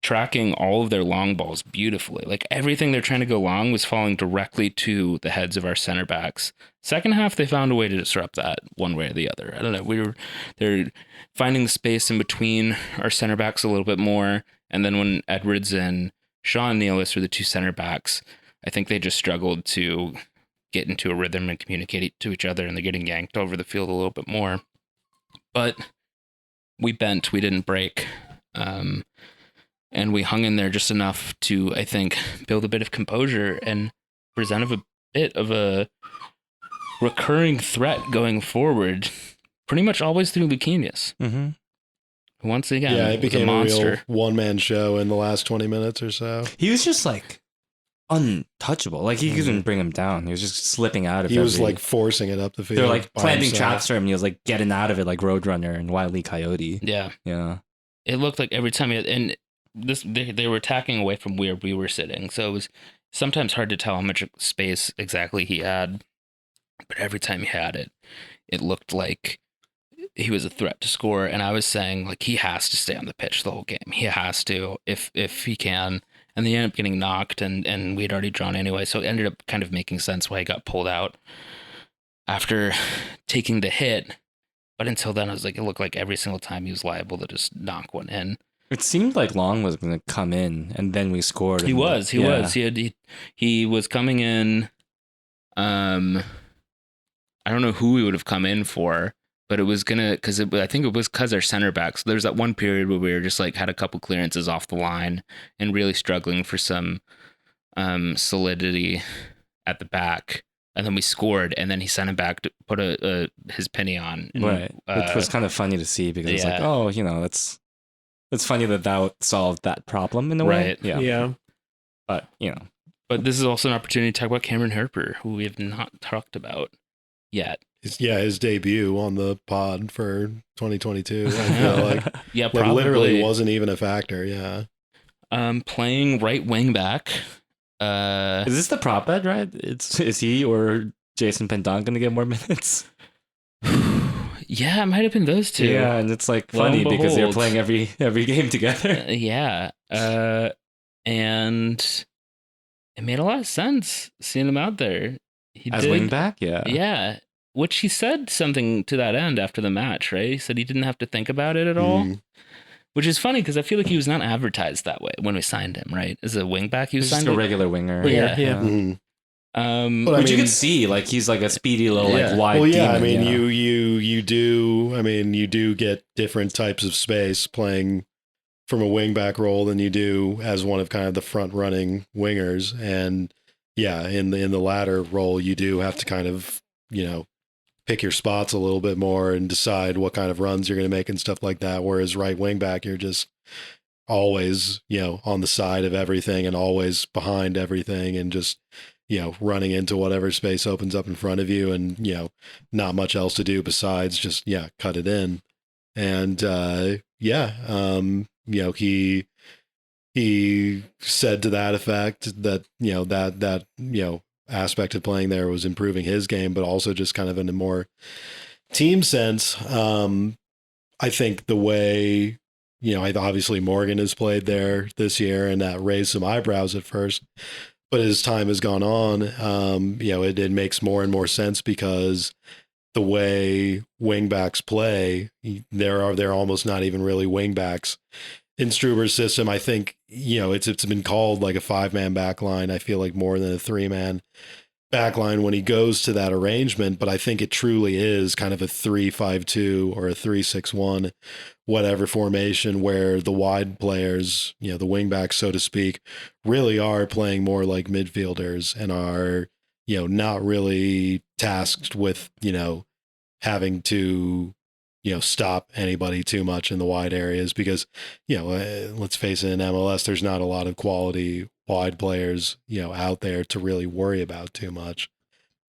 tracking all of their long balls beautifully. Like everything they're trying to go long was falling directly to the heads of our center backs. Second half, they found a way to disrupt that one way or the other. I don't know. They're finding the space in between our center backs a little bit more. And then when Edwards and Sean Nealis were the two center backs, I think they just struggled to get into a rhythm and communicate to each other, and they're getting yanked over the field a little bit more. But we bent, we didn't break. And we hung in there just enough to, I think, build a bit of composure and present a bit of a recurring threat going forward, pretty much always through leukemias. Mm-hmm. Once again, it became a real one-man show in the last 20 minutes or so. He was just like untouchable. Like he couldn't bring him down. He was just slipping out of it. He was like forcing it up the field. They're like planting traps for him, and he was like getting out of it like Roadrunner and Wile E. Coyote. Yeah. It looked like every time they were attacking away from where we were sitting, so it was sometimes hard to tell how much space exactly he had, but every time he had it, it looked like he was a threat to score. And I was saying, like, he has to stay on the pitch the whole game. He has to, if he can. And they ended up getting knocked, and we had already drawn anyway, so it ended up kind of making sense why he got pulled out after taking the hit. But until then, I was like, it looked like every single time he was liable to just knock one in. It seemed like Long was going to come in, and then we scored. He was. He was coming in. I don't know who we would have come in for, but it was I think it was because our center backs. There was that one period where we were just like had a couple clearances off the line and really struggling for some solidity at the back. And then we scored, and then he sent him back to put his penny on. And, right, which was kind of funny to see because it's like, oh, it's funny that solved that problem in a way. Right. Yeah. But, But this is also an opportunity to talk about Cameron Harper, who we have not talked about yet. His debut on the pod for 2022. I feel like, probably. Literally wasn't even a factor. Yeah. Playing right wing back. Is this the prop bet, right? Is he or Jason Pendant going to get more minutes? Yeah, it might have been those two. Yeah, and it's like Lo and funny because they're behold. playing every game together. Yeah. And it made a lot of sense seeing him out there. He As did. wingback, yeah. Yeah. Which he said something to that end after the match, right? He said he didn't have to think about it at all. Which is funny because I feel like he was not advertised that way when we signed him, right? As a wingback, he was He's just signed a regular winger. Yeah. But Which you can see, like he's like a speedy little like wide. Well, yeah, demon, I mean, you know? you do. I mean, you do get different types of space playing from a wingback role than you do as one of kind of the front running wingers. And yeah, in the latter role, you do have to kind of, pick your spots a little bit more and decide what kind of runs you're going to make and stuff like that. Whereas right wingback, you're just always, on the side of everything and always behind everything and just, running into whatever space opens up in front of you and, not much else to do besides just, cut it in. And, he said to that effect that, that aspect of playing there was improving his game, but also just kind of in a more team sense. I think the way, obviously Morgan has played there this year and that raised some eyebrows at first, but as time has gone on, it makes more and more sense because the way wingbacks play, they're almost not even really wingbacks in Struber's system. I think, it's been called like a 5-man back line. I feel like more than a 3-man back line when he goes to that arrangement, but I think it truly is kind of a 3-5-2 or a 3-6-1, whatever formation where the wide players, the wingbacks, so to speak, really are playing more like midfielders and are, not really tasked with, having to, stop anybody too much in the wide areas because, let's face it, in MLS, there's not a lot of quality wide players, out there to really worry about too much.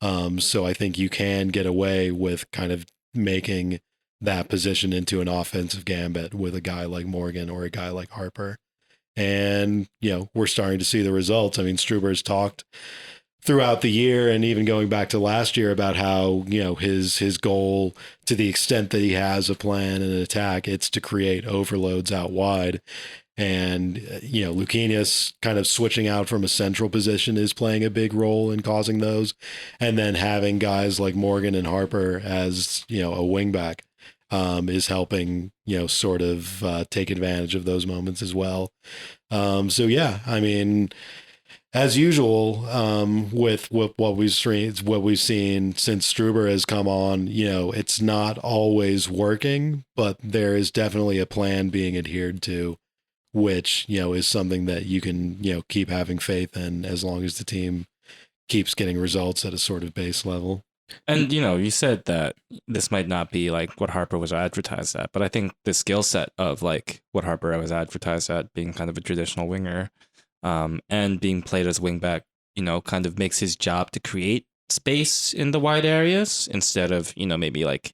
So I think you can get away with kind of making that position into an offensive gambit with a guy like Morgan or a guy like Harper. And, we're starting to see the results. I mean, Struber's talked throughout the year and even going back to last year about how, his goal, to the extent that he has a plan and an attack, it's to create overloads out wide. And, Luquinhas kind of switching out from a central position is playing a big role in causing those. And then having guys like Morgan and Harper as, a wing back is helping, sort of take advantage of those moments as well. So, yeah, I mean, as usual, with what we've seen since Struber has come on, it's not always working, but there is definitely a plan being adhered to, which, is something that you can, keep having faith in as long as the team keeps getting results at a sort of base level. And, you said that this might not be like what Harper was advertised at, but I think the skill set of like what Harper was advertised at, being kind of a traditional winger, and being played as wingback, kind of makes his job to create space in the wide areas instead of, maybe like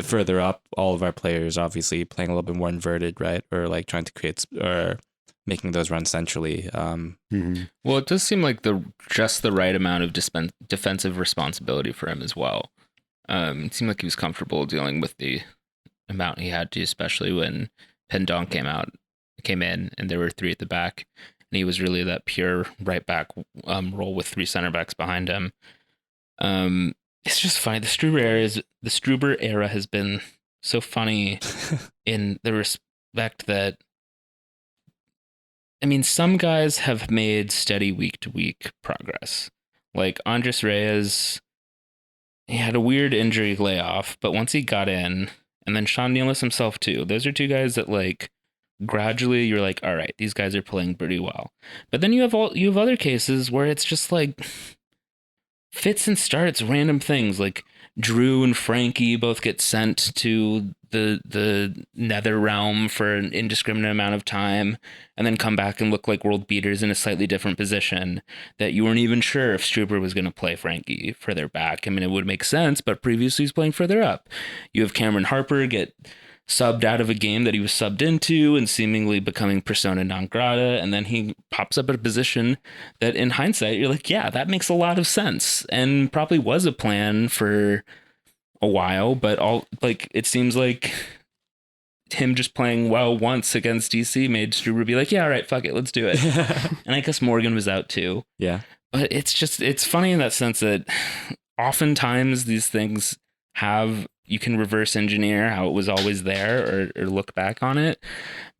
further up. All of our players obviously playing a little bit more inverted, right? Or like trying to create or making those runs centrally. Well, it does seem like just the right amount of defensive responsibility for him as well. It seemed like he was comfortable dealing with the amount he had to, especially when Pendon came in and there were 3 at the back. And he was really that pure right back role with 3 center backs behind him. It's just funny. The Struber era has been so funny in the respect that, I mean, some guys have made steady week to week progress. Like Andres Reyes, he had a weird injury layoff, but once he got in, and then Sean Nealis himself too, those are 2 guys that like, gradually you're like, all right, these guys are playing pretty well. But then you have other cases where it's just like fits and starts, random things like Drew and Frankie both get sent to the nether realm for an indiscriminate amount of time and then come back and look like world beaters in a slightly different position that you weren't even sure if Struber was going to play Frankie further back. I mean, it would make sense, but previously he's playing further up. You have Cameron Harper get subbed out of a game that he was subbed into and seemingly becoming persona non grata, and then he pops up at a position that in hindsight you're like, yeah, that makes a lot of sense and probably was a plan for a while, but it seems like him just playing well once against DC made Struber be like, yeah, all right, fuck it, let's do it. And I guess Morgan was out too. Yeah. But it's funny in that sense that oftentimes these things you can reverse engineer how it was always there or look back on it,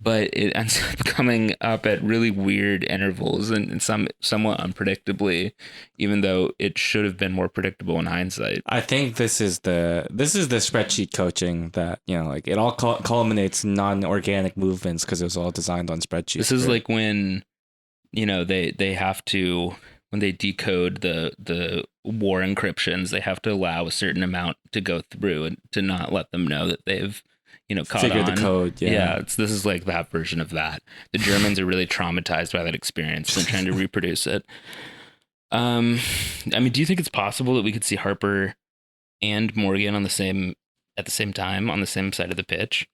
but it ends up coming up at really weird intervals and somewhat unpredictably, even though it should have been more predictable in hindsight. I think this is the spreadsheet coaching that, like it all culminates in non-organic movements because it was all designed on spreadsheets. This is like when, they have to, when they decode the war encryptions, they have to allow a certain amount to go through and to not let them know that they've, caught figured on. the code. Yeah. This is like that version of that. The Germans are really traumatized by that experience and trying to reproduce it. Do you think it's possible that we could see Harper and Morgan at the same time on the same side of the pitch?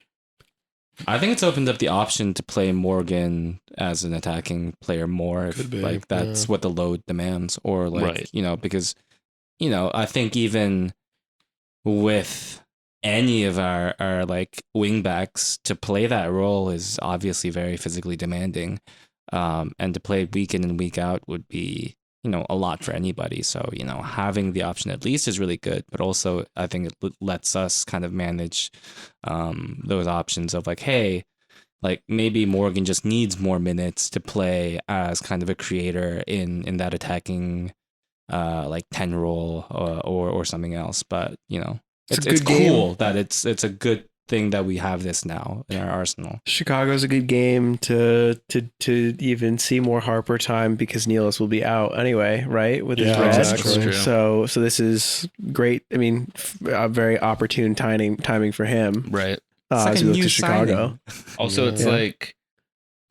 I think it's opened up the option to play Morgan as an attacking player more if that's what the load demands, or because I think even with any of our like wing backs, to play that role is obviously very physically demanding, and to play week in and week out would be a lot for anybody. So having the option at least is really good, but also I think it lets us kind of manage those options of like, hey, like maybe Morgan just needs more minutes to play as kind of a creator in that attacking like 10 role or something else. But it's cool that it's a good thing that we have this now in our arsenal. Chicago's a good game to even see more Harper time because Nealis will be out anyway, right? With his rest. Exactly. So this is great. I mean, a very opportune timing for him, right? As we look to Chicago. Also, it's like,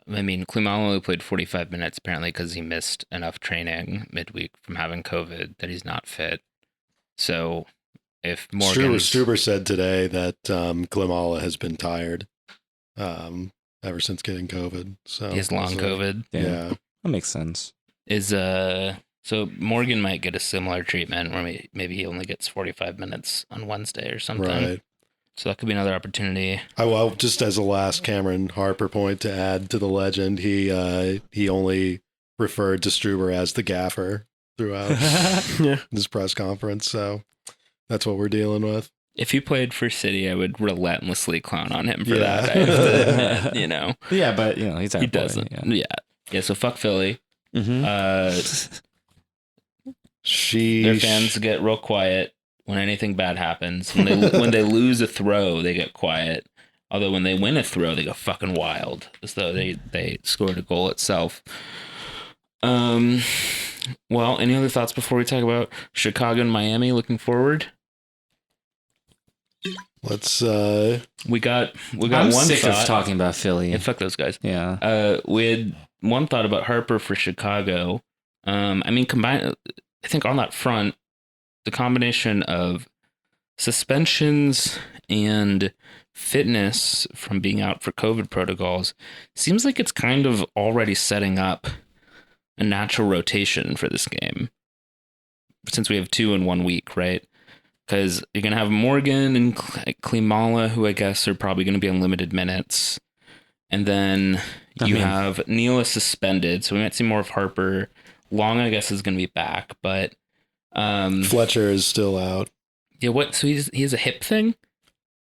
Klimala only played 45 minutes apparently because he missed enough training midweek from having COVID that he's not fit. So if Morgan, Struber said today that Klimala has been tired ever since getting COVID. So he has long COVID. Yeah, that makes sense. So Morgan might get a similar treatment where maybe he only gets 45 minutes on Wednesday or something. Right. So that could be another opportunity. Well, just as a last Cameron Harper point to add to the legend, he only referred to Struber as the gaffer throughout this press conference. So that's what we're dealing with. If he played for City, I would relentlessly clown on him for that. I have to admit, Yeah, but he's our he boy, doesn't. Yeah. So fuck Philly. Mm-hmm. Their fans get real quiet when anything bad happens. When they lose a throw, they get quiet. Although when they win a throw, they go fucking wild, as though they scored a goal itself. Well, any other thoughts before we talk about Chicago and Miami looking forward? Let's we got I'm one sick thought. of talking about Philly. Yeah, fuck those guys. Yeah. We had one thought about Harper for Chicago. Combined, I think on that front, the combination of suspensions and fitness from being out for COVID protocols seems like it's kind of already setting up a natural rotation for this game, since we have 2 in 1 week, right? Because you're going to have Morgan and Klimala, who I guess are probably going to be on limited minutes. And then you have Nealis suspended, so we might see more of Harper. Long, I guess, is going to be back, but Fletcher is still out. Yeah, what? So he has a hip thing?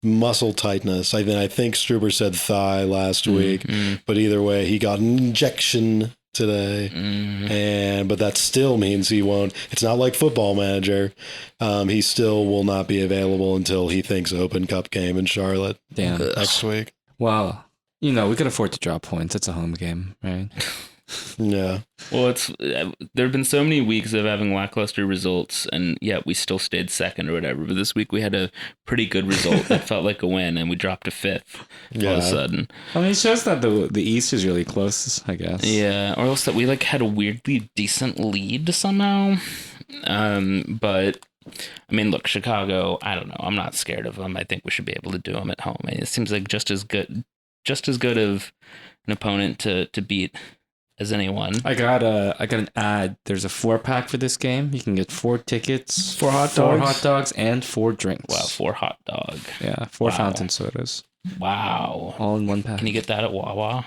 Muscle tightness. I think Struber said thigh last week, but either way, he got an injection today, but that still means he won't. It's not like Football Manager. He still will not be available until he thinks Open Cup game in Charlotte next week. Well, we could afford to drop points. It's a home game, right? Yeah. Well, there have been so many weeks of having lackluster results, and yet we still stayed second or whatever. But this week we had a pretty good result that felt like a win, and we dropped to 5th all of a sudden. It shows that the East is really close, I guess. Yeah, or else that we had a weirdly decent lead somehow. But look, Chicago, I don't know. I'm not scared of them. I think we should be able to do them at home. It seems like just as good of an opponent to beat as anyone. I got an ad. There's a 4-pack for this game. You can get 4 tickets, 4 hot four dogs? hot dogs, and 4 drinks. Wow, 4 hot dog. Yeah, 4 Wow. fountain sodas. Wow. All in one pack. Can you get that at Wawa?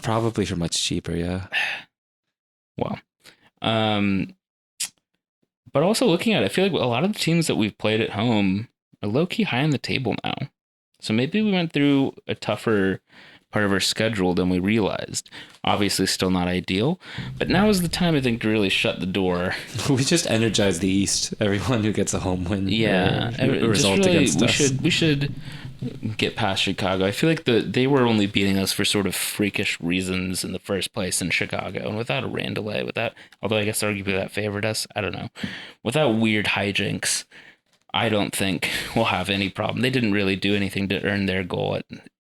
Probably for much cheaper, yeah. Wow. But also looking at it, I feel like a lot of the teams that we've played at home are low-key high on the table now. So maybe we went through a tougher part of our schedule than we realized. Obviously still not ideal, but now is the time, I think, to really shut the door. We just energize the East. Everyone who gets a home win. Yeah, a result really, against us. We should get past Chicago. I feel like they were only beating us for sort of freakish reasons in the first place in Chicago, and without a rain delay, although I guess arguably that favored us, I don't know. Without weird hijinks, I don't think we'll have any problem. They didn't really do anything to earn their goal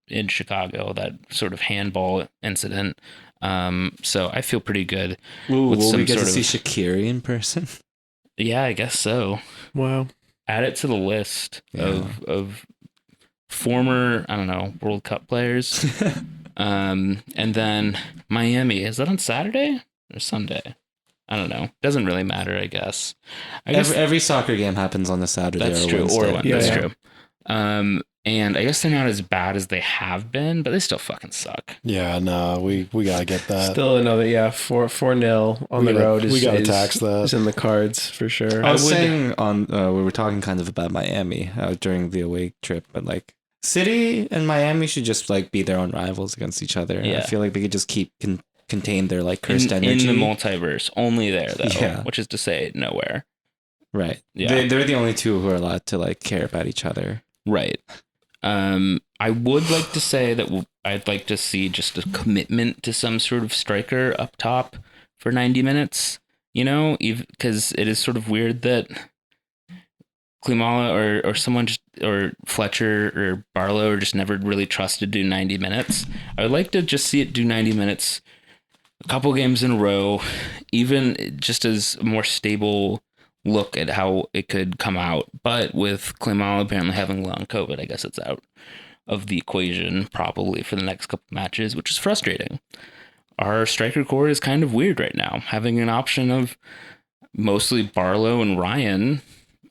in Chicago, that sort of handball incident. So I feel pretty good. Will we get to sort see Shaqiri in person? Yeah, I guess so. Wow. Add it to the list of former, I don't know, World Cup players. And then Miami. Is that on Saturday or Sunday? I don't know. Doesn't really matter, I guess. Every soccer game happens on a Saturday. That's or true. Wednesday. That's true. And I guess they're not as bad as they have been, but they still fucking suck. Yeah, no, we gotta get that. Still another 4-0 on the road. We gotta tax that. Is in the cards for sure. I was saying on we were talking kind of about Miami during the away trip, but like City and Miami should just like be their own rivals against each other. Yeah. I feel like they could just keep contain their like cursed energy in the multiverse. Only there though, Yeah. which is to say nowhere. Right. Yeah. They're the only two who are allowed to like care about each other. Right. I would like to say that I'd like to see just a commitment to some sort of striker up top for 90 minutes, because it is sort of weird that Klimala or someone or Fletcher or Barlow are just never really trusted to do 90 minutes. I would like to just see it do 90 minutes a couple games in a row, even just as a more stable look at how it could come out. But with Klimala apparently having long COVID, I guess it's out of the equation probably for the next couple matches, which is frustrating. Our striker core is kind of weird right now, having an option of mostly Barlow and Ryan,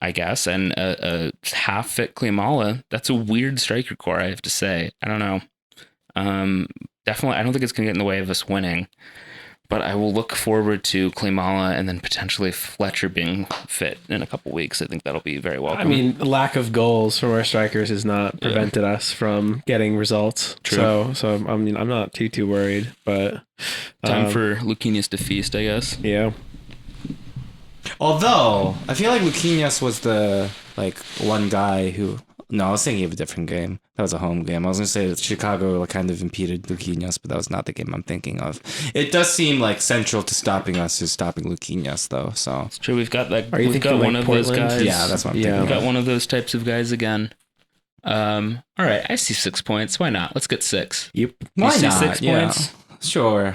I guess, and a half-fit Klimala. That's a weird striker core, I have to say. I don't know. Definitely, I don't think it's going to get in the way of us winning. But I will look forward to Klimala and then potentially Fletcher being fit in a couple weeks. I think that'll be very welcome. I mean, lack of goals from our strikers has not prevented us from getting results. True. So I mean, I'm not too worried. But time for Luquinhas to feast, I guess. Yeah. Although I feel like Luquinhas was the like one guy who. No, I was thinking of a different game. That was a home game. I was going to say that Chicago kind of impeded Luquinhas, but that was not the game I'm thinking of. It does seem like central to stopping us is stopping Luquinhas, though. So it's true. We've got like we've got one like of Portland? those guys. Yeah, that's what I'm thinking. We've got one of those types of guys again. All right, I see 6 points. Why not? Let's get 6. Yep. You Why see not? 6 points? Sure.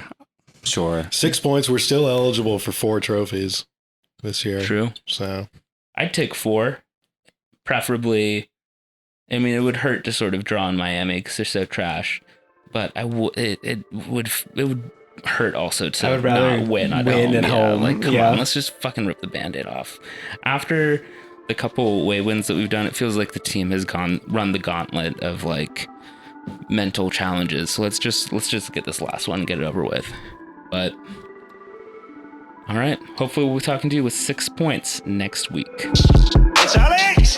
6 points. We're still eligible for 4 trophies this year. True. So I'd take 4, preferably. I mean, it would hurt to sort of draw on Miami because they're so trash, but it would hurt also to I would rather not win at home. Like, come on, let's just fucking rip the Band-Aid off. After the couple away wins that we've done, it feels like the team has run the gauntlet of like mental challenges. So let's just get this last one and get it over with. But all right, hopefully we'll be talking to you with 6 points next week. It's Alex!